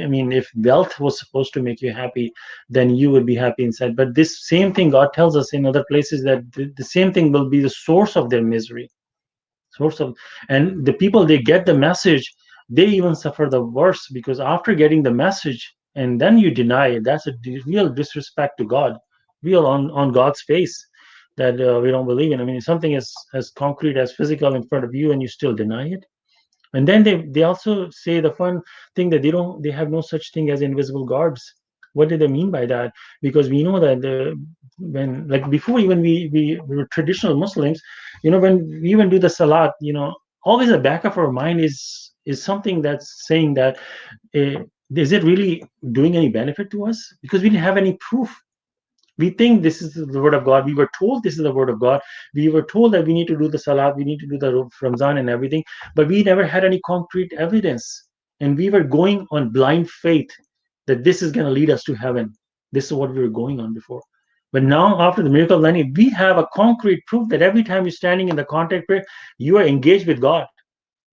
I mean, if wealth was supposed to make you happy, then you would be happy inside. But this same thing God tells us in other places, that the same thing will be the source of their misery, source of. And the people, they get the message, they even suffer the worst, because after getting the message and then you deny it, that's a real disrespect to God, real on God's face, that we don't believe in. I mean, something as concrete as physical in front of you and you still deny it. And then they also say the fun thing, that they have no such thing as invisible guards. What do they mean by that? Because we know that when, like, before, even we were traditional Muslims, when we even do the salat, always the back of our mind is something that's saying that, uh, is it really doing any benefit to us? Because we didn't have any proof. We think this is the word of God. We were told this is the word of God. We were told that we need to do the salat, we need to do the Ramzan and everything, but we never had any concrete evidence. And we were going on blind faith that this is going to lead us to heaven. This is what we were going on before. But now, after the miracle of learning, we have a concrete proof that every time you're standing in the contact prayer, you are engaged with God.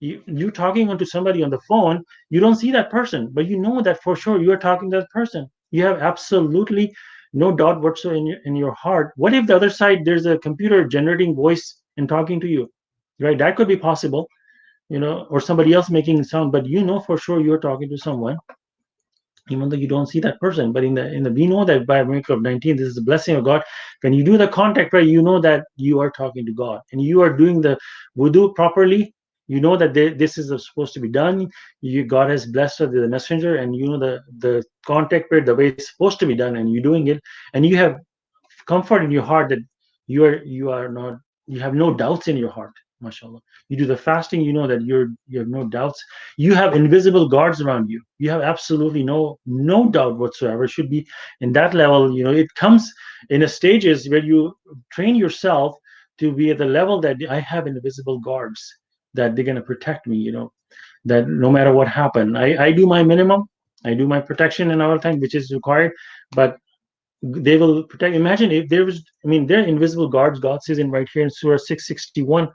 You're talking to somebody on the phone, you don't see that person, but you know that for sure you are talking to that person. You have absolutely no doubt whatsoever in your heart. What if the other side, there's a computer generating voice and talking to you, right? That could be possible, or somebody else making sound, but for sure you're talking to someone, even though you don't see that person. But in the we know that by miracle of 19, this is the blessing of God. When you do the contact prayer, you know that you are talking to God, and you are doing the wudu properly. You know that this is supposed to be done. God has blessed the messenger, and the contact prayer the way it's supposed to be done, and you're doing it, and you have comfort in your heart that you are not, you have no doubts in your heart. Mashallah. You do the fasting, you know that you have no doubts. You have invisible guards around you. You have absolutely no doubt whatsoever. It should be in that level. It comes in a stages where you train yourself to be at the level that I have invisible guards, that they're going to protect me. That no matter what happened, I do my minimum. I do my protection in our time, which is required, but they will protect. Imagine if there was, I mean, they're invisible guards. God says in right here in Surah 661,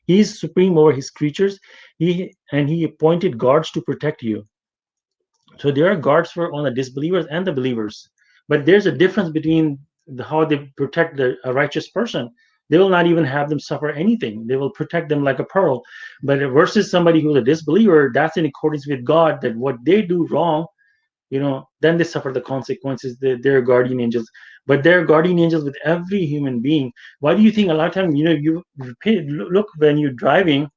He's supreme over His creatures. He appointed guards to protect you. So there are guards for all the disbelievers and the believers. But there's a difference between how they protect a righteous person. They will not even have them suffer anything. They will protect them like a pearl. But versus somebody who's a disbeliever, that's in accordance with God, that what they do wrong, then they suffer the consequences. They're guardian angels, but they're guardian angels with every human being. Why do you think a lot of times, look, when you're driving,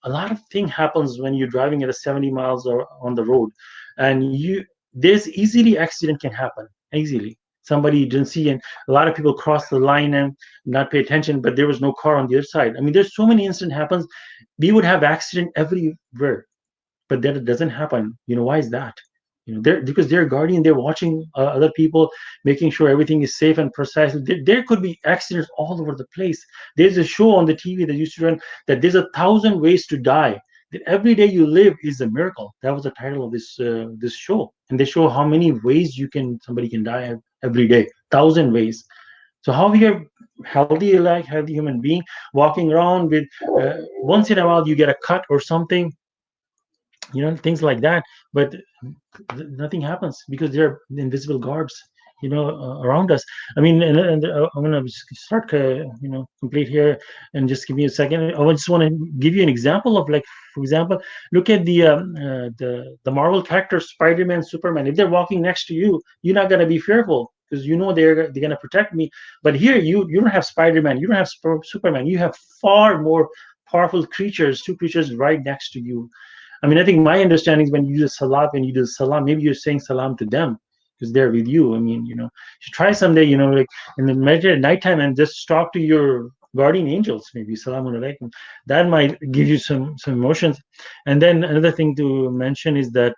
a lot of thing happens when you're driving at a 70 miles or on the road, and there's easily accident can happen easily. Somebody didn't see, and a lot of people cross the line and not pay attention, but there was no car on the other side. I mean, there's so many incident happens. We would have accident everywhere, but that it doesn't happen. Why is that? Because they're guardian, they're watching other people, making sure everything is safe and precise. There could be accidents all over the place. There's a show on the TV that used to run, that there's 1,000 ways to die. That every day you live is a miracle. That was the title of this show, and they show how many ways somebody can die every day, 1,000 ways. So how we are healthy, like healthy human being, walking around with once in a while you get a cut or something, things like that, but nothing happens because there are invisible guards, around us. I mean, and I'm gonna start, complete here, and just give me a second. I just want to give you an example of, like, for example, look at the Marvel characters, Spider-Man, Superman. If they're walking next to you, you're not gonna be fearful because they're gonna protect me. But here, you don't have Spider-Man, you don't have Superman. You have far more powerful creatures, two creatures right next to you. I mean, I think my understanding is when you do salat, when you do salam, maybe you're saying salam to them because they're with you. I mean, you should try someday, like in the meditate at nighttime and just talk to your guardian angels, maybe Salãmun Alaykum. That might give you some emotions. And then another thing to mention is that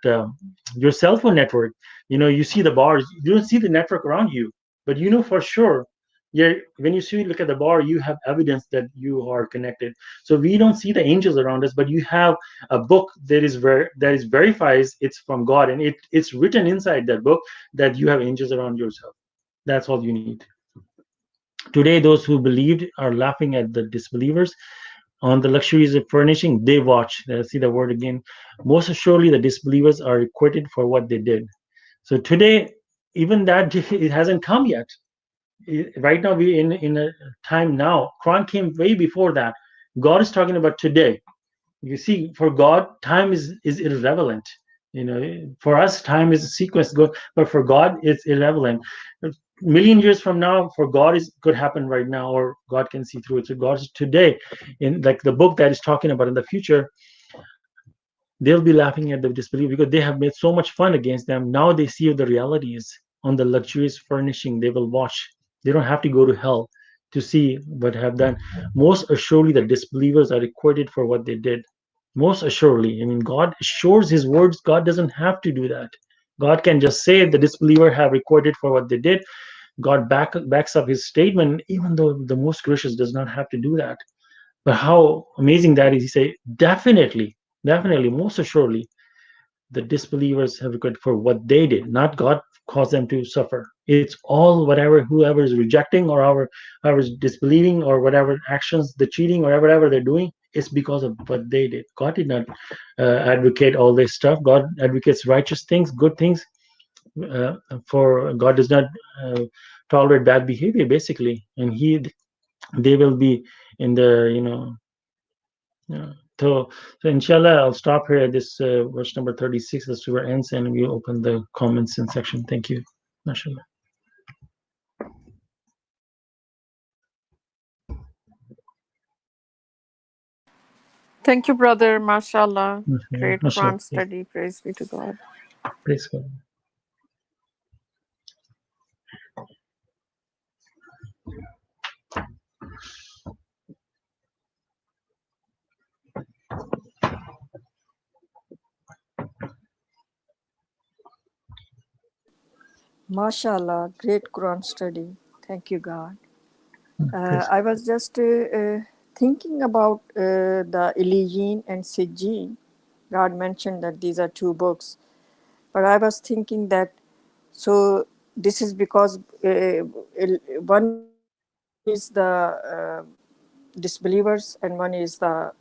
your cell phone network, you see the bars, you don't see the network around you, but for sure when you look at the bar, you have evidence that you are connected. So we don't see the angels around us, but you have a book that is verifies it's from God, and it's written inside that book that you have angels around yourself. That's all you need. Today, those who believed are laughing at the disbelievers on the luxuries of furnishing. They watch. See the word again. Most assuredly, the disbelievers are requited for what they did. So today, even that it hasn't come yet. Right now, we in a time now. Quran came way before that. God is talking about today. You see, for God, time is irrelevant. For us, time is a sequence. But for God, it's irrelevant. A million years from now, for God, is could happen right now, or God can see through it. So God is today, in like the book that is talking about in the future, they'll be laughing at the disbelief because they have made so much fun against them. Now they see the realities on the luxurious furnishing. They will watch. They don't have to go to hell to see what have done. Most assuredly, the disbelievers are recorded for what they did. Most assuredly. I mean, God assures his words. God doesn't have to do that. God can just say the disbeliever have recorded for what they did. God backs up his statement, even though the most gracious does not have to do that. But how amazing that is! He say, definitely, definitely, most assuredly, the disbelievers have regret for what they did, not God caused them to suffer. It's all whoever is rejecting or whoever is disbelieving or whatever actions, the cheating or whatever they're doing, it's because of what they did. God did not advocate all this stuff. God advocates righteous things, good things. For God does not tolerate bad behavior, basically, and they will be in the. Yeah. So inshallah, I'll stop here at this verse number 36. The surah ends, and we'll open the comments in section. Thank you. Masha Allah. Thank you, brother. Masha Allah. Great Masha Allah. Quran study. Praise be to God. Praise God. Masha Allah, great Quran study. Thank you, God. Praise I was just thinking about the Elijin and Sijin. God mentioned that these are two books. But I was thinking that, so this is because one is the disbelievers and one is the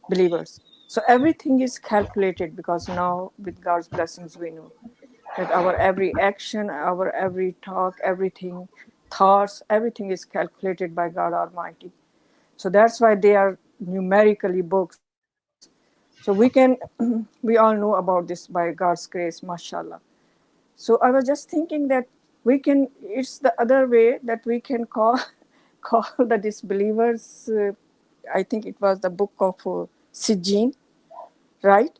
believers. So everything is calculated because now with God's blessings we know that our every action, our every talk, everything, thoughts, everything is calculated by God Almighty. So that's why they are numerically books. So we all know about this by God's grace, mashallah. So I was just thinking that it's the other way that we can call call the disbelievers. I think it was the book of Sijin, right?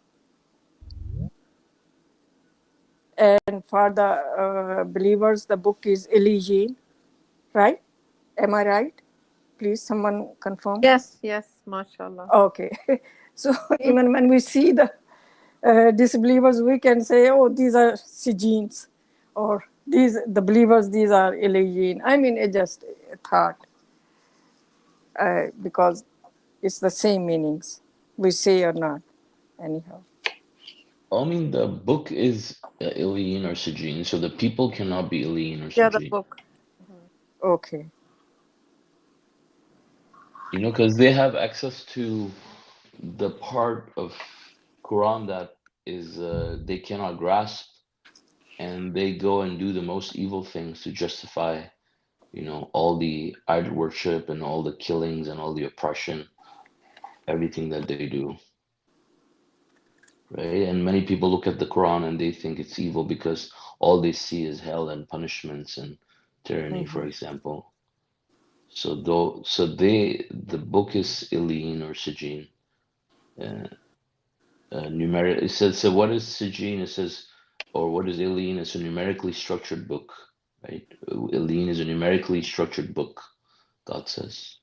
And for the believers, the book is Elijin, right? Am I right? Please, someone confirm. Yes, yes, Masha Allah. Okay. So even when we see the disbelievers, we can say, oh, these are Sijins, or the believers, these are Elijin. I mean, it just a thought, because it's the same meanings, we say or not, anyhow. I mean, the book is Ilian or Sijin, so the people cannot be Ilian or Yeah, the Sijin. book. Okay. Because they have access to the part of Quran that is they cannot grasp, and they go and do the most evil things to justify, all the idol worship and all the killings and all the oppression, everything that they do. Right? And many people look at the Quran and they think it's evil because all they see is hell and punishments and tyranny, for example. The book is Ilian or Sijin. Numeric. It says, so what is Sijin? It says, or what is Ilian? It's a numerically structured book, right? Ilian is a numerically structured book, God says.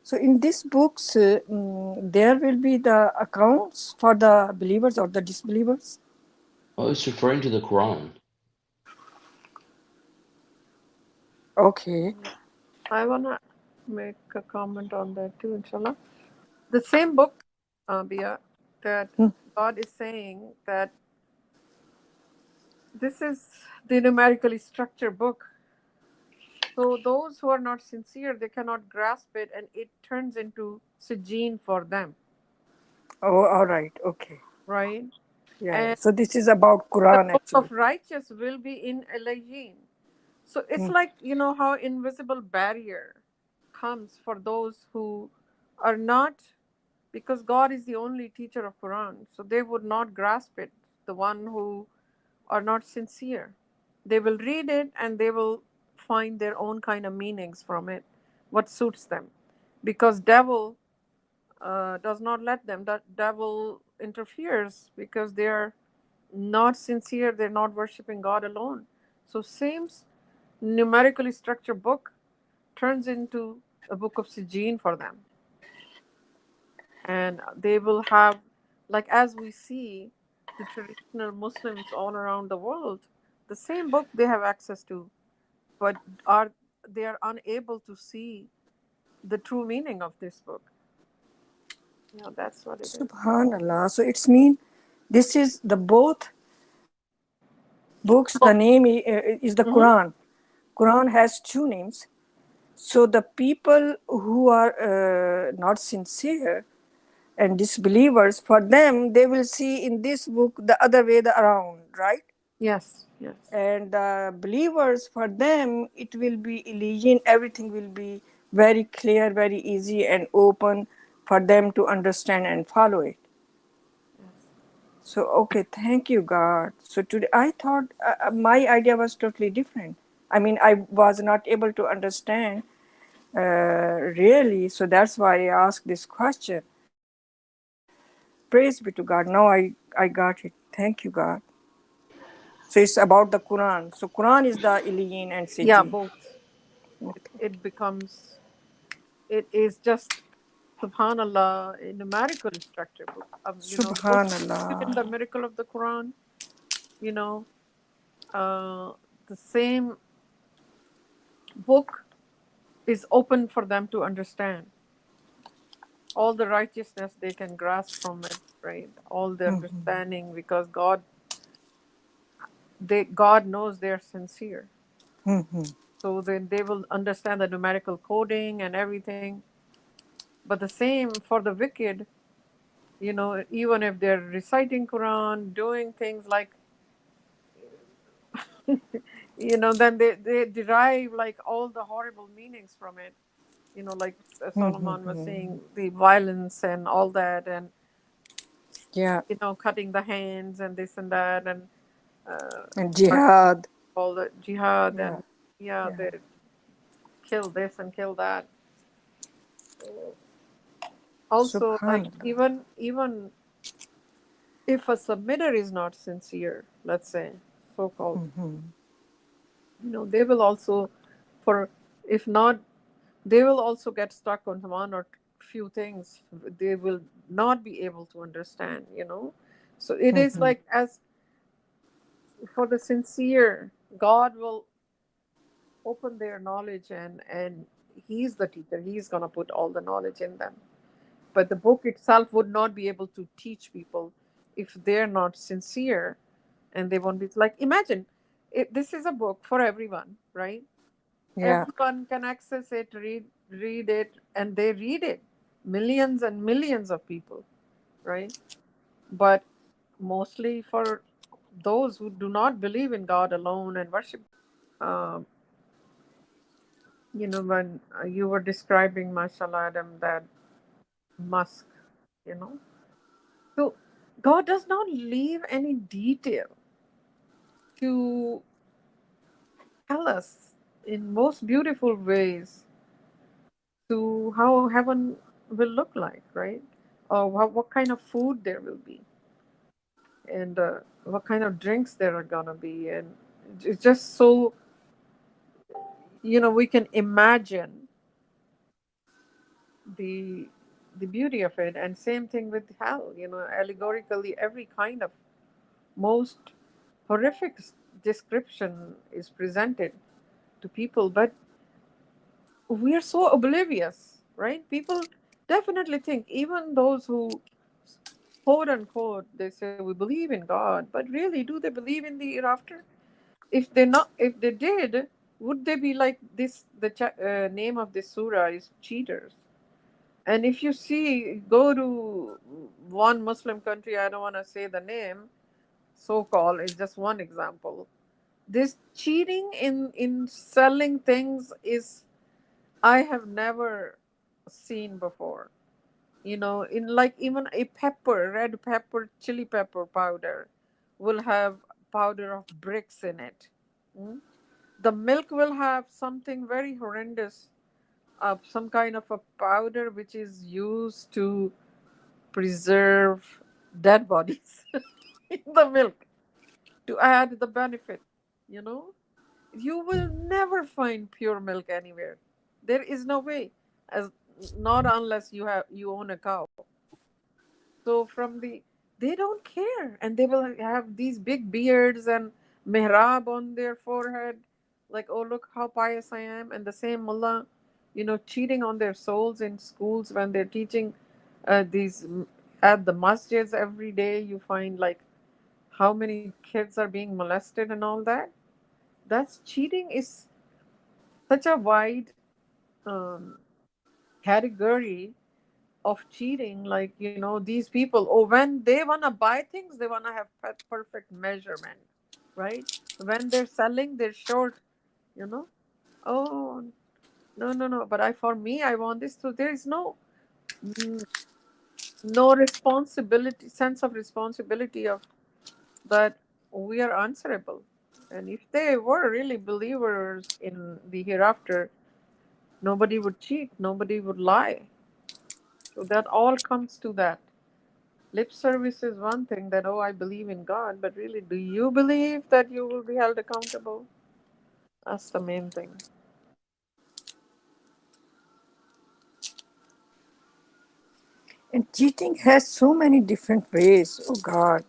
So in these books, there will be the accounts for the believers or the disbelievers. Oh, it's referring to the Quran. Okay. I wanna make a comment on that too, inshallah. The same book, Bia, that Hmm. God is saying that this is the numerically structured book. So those who are not sincere, they cannot grasp it, and it turns into sijin for them, Oh, all right. Okay. right? Yeah, yeah. And So this is about the Quran book actually. of righteous will be in Elohim. So it's Hmm. like, how invisible barrier comes for those who are not, because God is the only teacher of Quran. So they would not grasp it, the one who are not sincere. They will read it and they will find their own kind of meanings from it, what suits them. Because devil does not let them. That devil interferes because they are not sincere. They're not worshiping God alone. So same numerically structured book turns into a book of Sijin for them. And they will have, like as we see the traditional Muslims all around the world, the same book they have access to, but are they are unable to see the true meaning of this book. That's what it is. Subhanallah. So it's mean this is the both books. The name is the Quran. Mm-hmm. Quran has two names. So the people who are not sincere and disbelievers, for them, they will see in this book the other way around, right? Yes, yes. And believers, for them, it will be illusion. Everything will be very clear, very easy, and open for them to understand and follow it. So, okay, thank you, God. So today, I thought my idea was totally different. I mean, I was not able to understand really, so that's why I asked this question. Praise be to God. Now I got it. Thank you, God. So it's about the Quran. So Quran is the Iliyin and Yeah, Sijin. both. It becomes, it is just, subhanallah, a numerical structure book. The book in Subhanallah. the miracle of the Quran, you know, uh, the same book is open for them to understand all the righteousness they can grasp from it, right? All the understanding, because God knows they're sincere. So then they will understand the numerical coding and everything. But the same for the wicked, even if they're reciting Quran, doing things like, then they derive like all the horrible meanings from it. Like Solomon was saying, the violence and all that, and Yeah. cutting the hands and this and that, and uh, And jihad. all the jihad, Yeah. and yeah, Yeah. they kill this and kill that. Also, like Subhanallah. even if a submitter is not sincere, let's say, so called, they will also, for if not, they will also get stuck on one or few things. They will not be able to understand. So it is like, as for the sincere, God will open their knowledge, and he's the teacher. He's going to put all the knowledge in them. But the book itself would not be able to teach people if they're not sincere, and they won't be like, imagine, this is a book for everyone, right? Yeah. Everyone can access it, read it, and they read it, millions and millions of people, right? But mostly for those who do not believe in God alone and worship, um, when you were describing, mashallah, Adam, that musk, you know so God does not leave any detail to tell us in most beautiful ways to how heaven will look like, right? Or what kind of food there will be, and what kind of drinks there are gonna be, and it's just so, we can imagine the the beauty of it. And same thing with hell, allegorically, every kind of most horrific description is presented to people, but we are so oblivious, right? People definitely think, even those who quote unquote, they say we believe in God, but really, do they believe in the hereafter? If they did, would they be like this? The name of this surah is cheaters. And if you see, go to one Muslim country, I don't want to say the name, so called, is just one example. This cheating in selling things is, I have never seen before. In like even a pepper, red pepper, chili pepper powder will have powder of bricks in it. Mm? The milk will have something very horrendous, some kind of a powder which is used to preserve dead bodies in the milk to add the benefit. You know, you will never find pure milk anywhere. There is no way, as not unless you own a cow. So from they don't care, and they will have these big beards and mihrab on their forehead, like, oh, look how pious I am. And the same mullah, cheating on their souls in schools when they're teaching at the masjids every day. You find like how many kids are being molested and all that. That's cheating is such a wide um, category of cheating. Like, these people, oh, when they want to buy things, they want to have perfect measurement, right? When they're selling, they're short, you know oh, no, no, no, but for me, I want this. So there is mm, no responsibility, sense of responsibility of that we are answerable. And if they were really believers in the hereafter, nobody would cheat, nobody would lie. So that all comes to that. Lip service is one thing, that, oh, I believe in God, but really, do you believe that you will be held accountable? That's the main thing. And cheating has so many different ways. Oh God.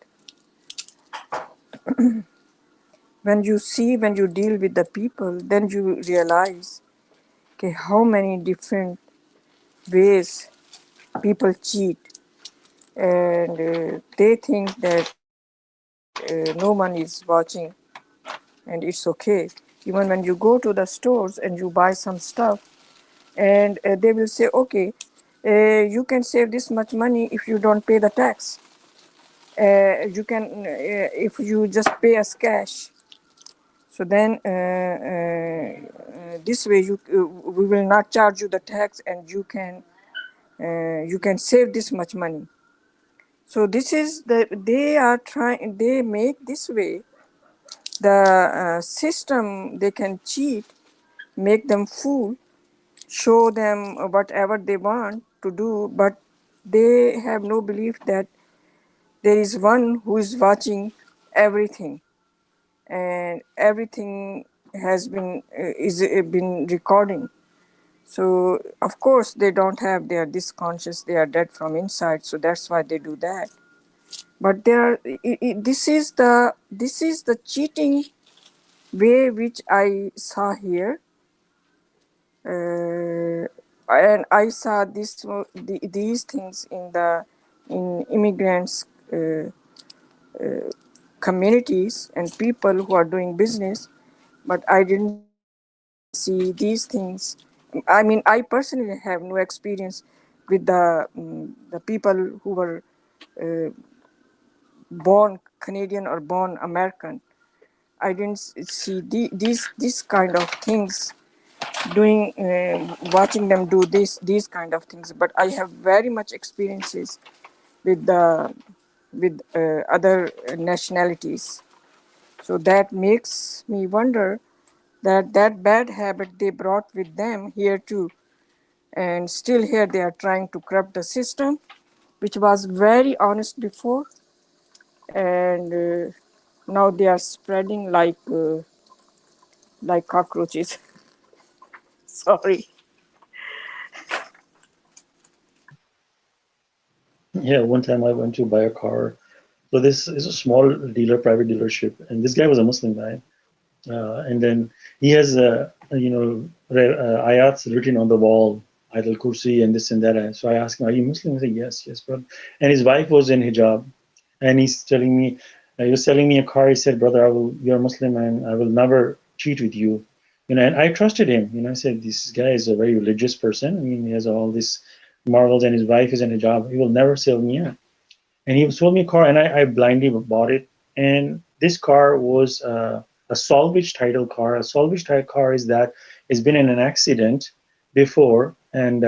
When you deal with the people, then you realize, okay, how many different ways people cheat. And they think that no one is watching and it's okay. Even when you go to the stores and you buy some stuff, and they will say, okay, you can save this much money if you don't pay the tax. You can, if you just pay us cash. So then, this way, we will not charge you the tax, and you can save this much money. So this is they are trying. They make this way the system. They can cheat, make them fool, show them whatever they want to do, but they have no belief that there is one who is watching everything, and everything has been recording. So of course they don't have, they are this conscious, they are dead from inside, so that's why they do that. But this is the cheating way which I saw here. And I saw these things in immigrants communities and people who are doing business, but I didn't see these things. I mean, I personally have no experience with the people who were uh, born Canadian or born American. I didn't see these kind of things doing, watching them do these kind of things. But I have very much experiences with other nationalities. So that makes me wonder that bad habit they brought with them here too, and still here they are trying to corrupt the system, which was very honest before, and now they are spreading like cockroaches. Sorry. Yeah, one time I went to buy a car. So this is a small dealer, private dealership, and this guy was a Muslim guy. And then he has, ayats written on the wall, Ayatul Kursi and this and that. And so I asked him, "Are you Muslim?" He said, "Yes, yes, brother." And his wife was in hijab, and he's telling me, he was selling me a car. He said, "Brother, you're Muslim, and I will never cheat with you." And I trusted him. I said, "This guy is a very religious person. I mean, he has all these marvels, and his wife is in hijab. He will never sell me out." And he sold me a car, and I blindly bought it. And this car was a salvage title car. A salvage title car is that it's been in an accident before, and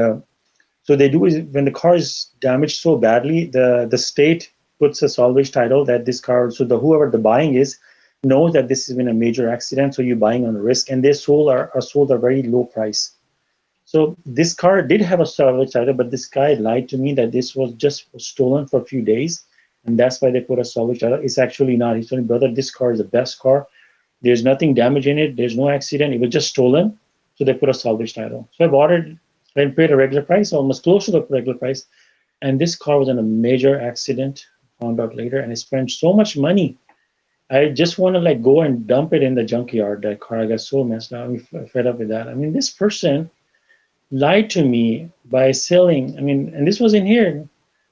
so they do is when the car is damaged so badly, the state puts a salvage title that this car, so the whoever the buying is knows that this has been a major accident, so you're buying on risk, and they are sold at a very low price. So this car did have a salvage title, but this guy lied to me that this was just stolen for a few days, and that's why they put a salvage title. It's actually not. He told me, "Brother, this car is the best car. There's nothing damage in it. There's no accident. It was just stolen, so they put a salvage title." So I bought it and paid a regular price, almost close to the regular price. And this car was in a major accident. Found out later, and I spent so much money. I just want to like go and dump it in the junkyard. That car, I got so messed up. I'm fed up with that. I mean, this person lied to me by selling. I mean, and this was in here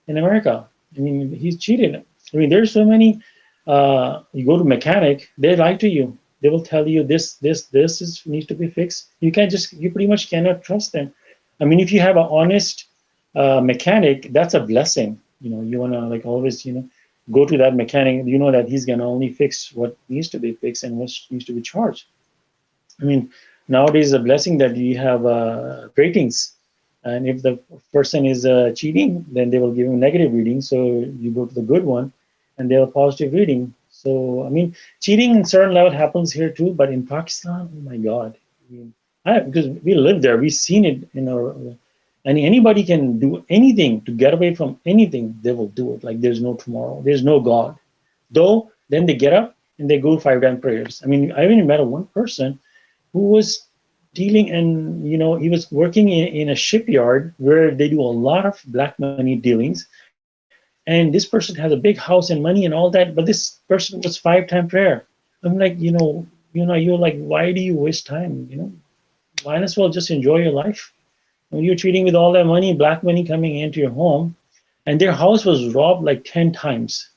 in America. I mean, he's cheated. I mean, there's so many. You go to mechanic, they lie to you. They will tell you this is needs to be fixed. You pretty much cannot trust them. I mean, if you have an honest mechanic, that's a blessing. You wanna like always, go to that mechanic. You know that he's gonna only fix what needs to be fixed and what needs to be charged. I mean, nowadays a blessing that you have ratings, and if the person is cheating, then they will give him negative reading. So you go to the good one, and they have a positive reading. So I mean, cheating in certain level happens here too, but in Pakistan, oh my God, I mean, because we live there, we've seen it in our. And anybody can do anything to get away from anything. They will do it. Like there's no tomorrow. There's no God. Though then they get up and they go 5 times prayers. I mean, I even met one person who was dealing, and he was working in a shipyard where they do a lot of black money dealings, and this person has a big house and money and all that, but this person was 5 times prayer. I'm like, you're like, why do you waste time? Might as well just enjoy your life. When you're cheating with all that money, black money coming into your home, and their house was robbed like 10 times.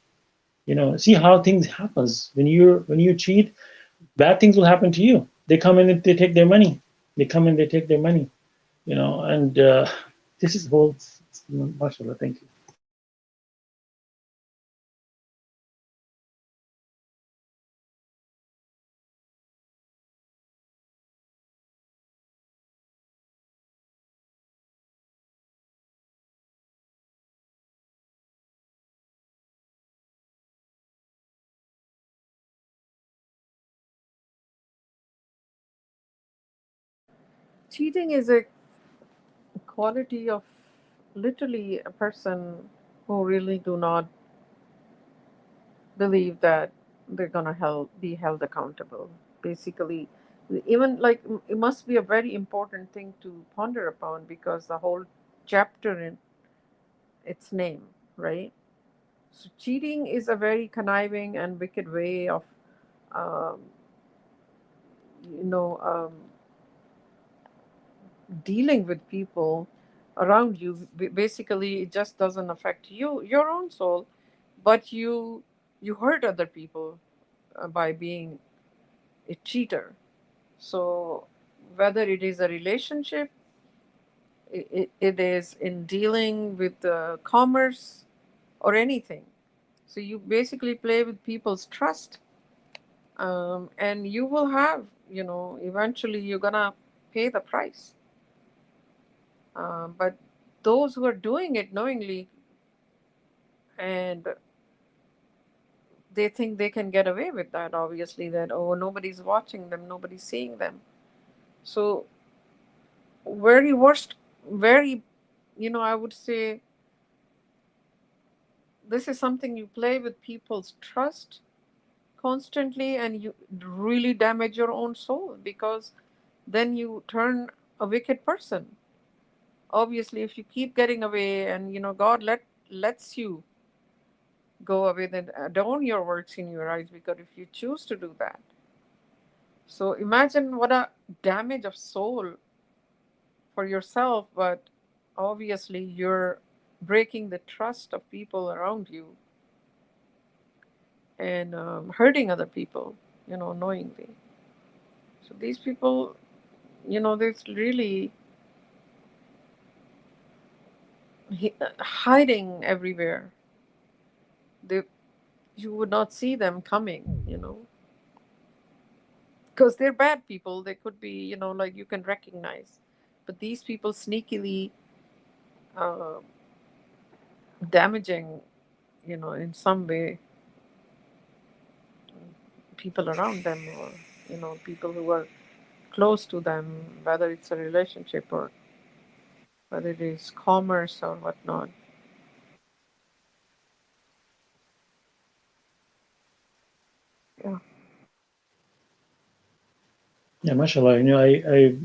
See how things happens when you cheat. Bad things will happen to you. They come in and they take their money. They come in, they take their money. And this is whole. Masha Allah, thank you. Cheating is a quality of literally a person who really do not believe that they're gonna be held accountable. Basically, even like it must be a very important thing to ponder upon because the whole chapter in its name, right? So cheating is a very conniving and wicked way of, um, you know, dealing with people around you. Basically, it just doesn't affect you, your own soul, but you hurt other people by being a cheater. So whether it is a relationship, it is in dealing with commerce or anything. So you basically play with people's trust, and you will have, eventually you're gonna pay the price. But those who are doing it knowingly and they think they can get away with that, obviously, that, oh, nobody's watching them, nobody's seeing them. So, very worst, very, I would say this is something you play with people's trust constantly and you really damage your own soul because then you turn a wicked person. Obviously, if you keep getting away and, God lets you go away, then adorn your works in your eyes, because if you choose to do that, So imagine what a damage of soul for yourself, but obviously you're breaking the trust of people around you and hurting other people, knowingly. So these people, there's really hiding everywhere. They, you would not see them coming, because they're bad people. They could be, like you can recognize. But these people sneakily uh, damaging, in some way people around them, or, people who are close to them, whether it's a relationship or whether it is commerce or whatnot. Yeah. Yeah, mashallah. I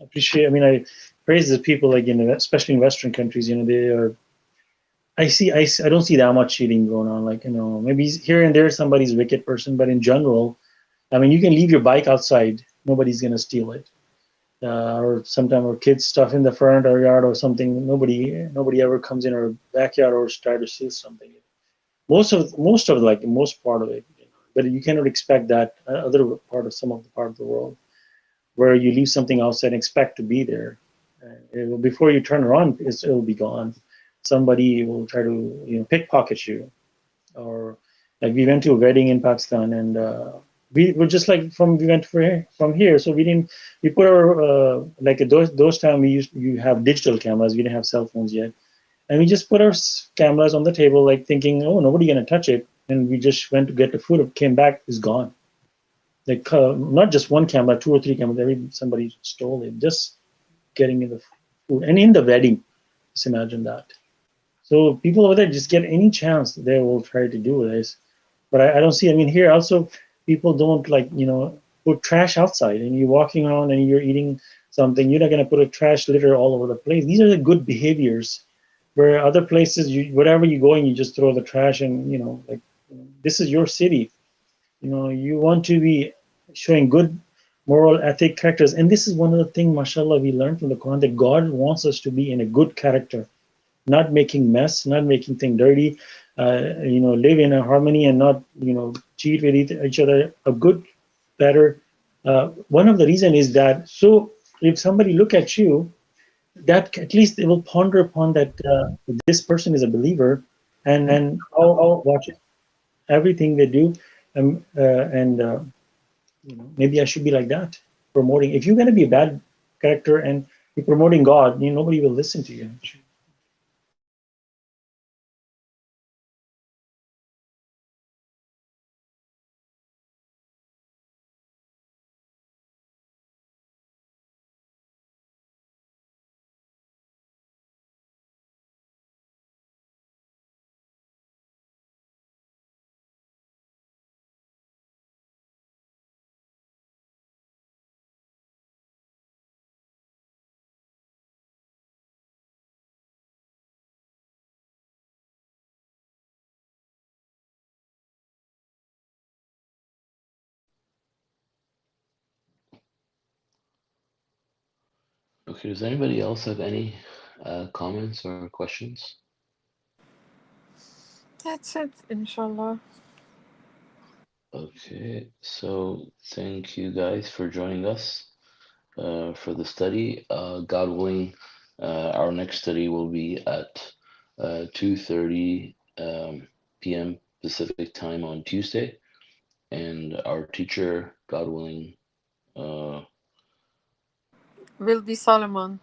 appreciate. I mean, I praise the people like especially in Western countries. They are. I don't see that much cheating going on. Like maybe here and there somebody's a wicked person, but in general, I mean, you can leave your bike outside. Nobody's gonna steal it. Or sometimes our kids stuff in the front or yard or something. Nobody ever comes in our backyard or try to steal something. Most of like most part of it, but you cannot expect that other part of some of the part of the world where you leave something outside and expect to be there. Before you turn around, it'll be gone. Somebody will try to pickpocket you, or like we went to a wedding in Pakistan, and we were just like we went from here, so we put our like those time we used you have digital cameras, we didn't have cell phones yet, and we just put our cameras on the table, like thinking, oh, nobody gonna touch it, and we just went to get the food, came back, it's gone. Like not just one camera, two or three cameras, somebody stole it, just getting in the food, and in the wedding, just imagine that. So people over there just get any chance they will try to do this. But I don't see. I mean, here also people don't like put trash outside, and you're walking around and you're eating something. You're not gonna put a trash litter all over the place. These are the good behaviors. Where other places, wherever you're going, you just throw the trash, and like this is your city. You want to be showing good moral ethic characters, and this is one of the things, mashallah, we learned from the Quran, that God wants us to be in a good character, not making mess, not making things dirty, live in a harmony and not, cheat with each other. A good, better. One of the reason is that, so if somebody look at you, that at least they will ponder upon that this person is a believer, and I'll watch everything they do, and maybe I should be like that, promoting. If you're going to be a bad character and you're promoting God, nobody will listen to you. Okay, does anybody else have any comments or questions? That's it, inshallah. Okay, so thank you guys for joining us for the study. God willing, our next study will be at 2:30 p.m. Pacific time on Tuesday, and our teacher, God willing, Will be Solomon.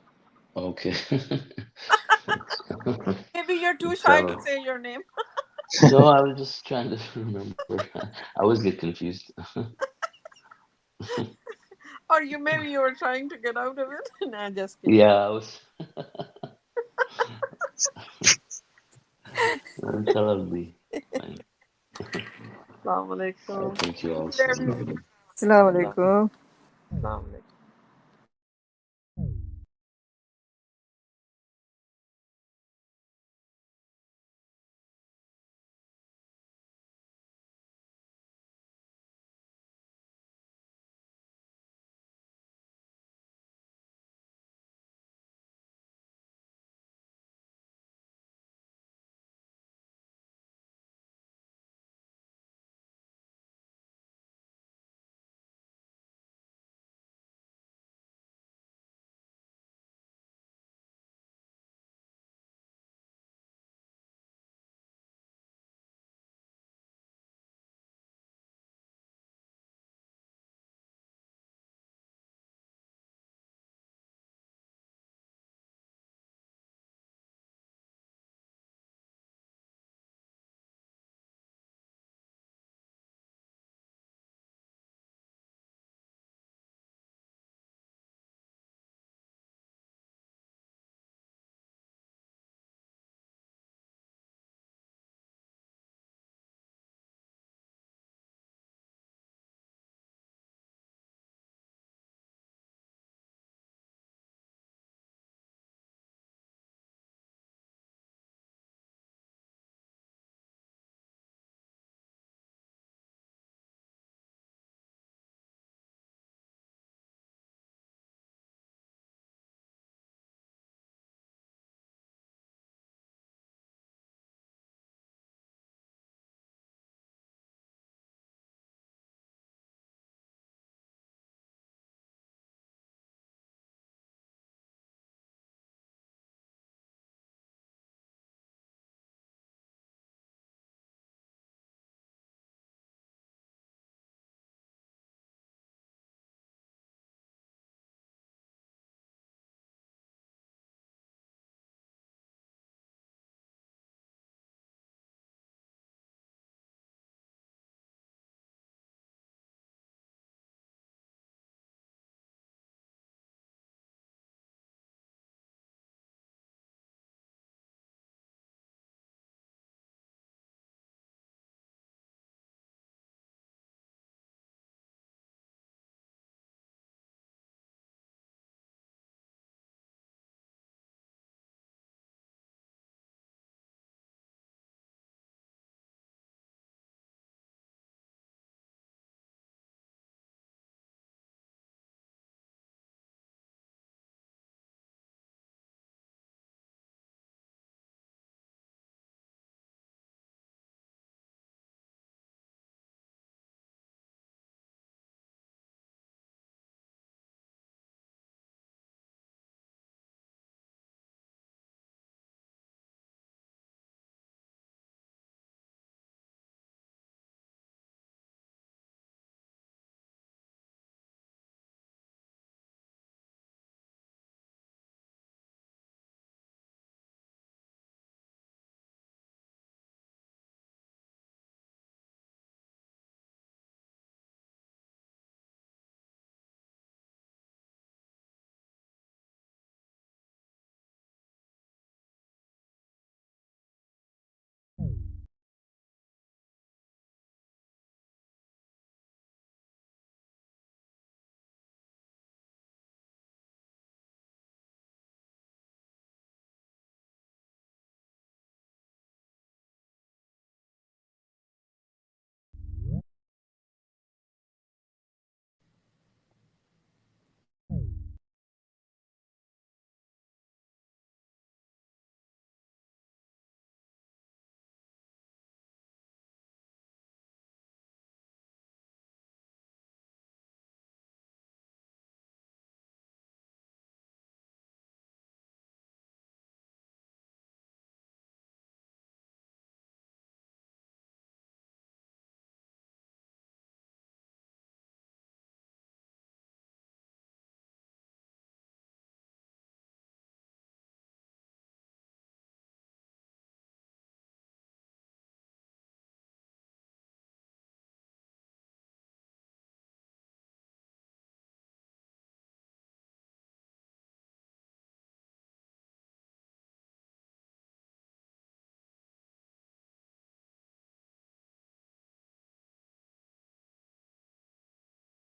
okay. Maybe you're too shy to Inshallah. say your name. No, I was just trying to remember. I always get confused. Or maybe you were trying to get out of it. Nah, just kidding. Yeah, I was. Inshallah, be fine. Assalamu alaikum. Thank you all Good so much. everyone. Assalamu alaikum. Assalamu alaikum.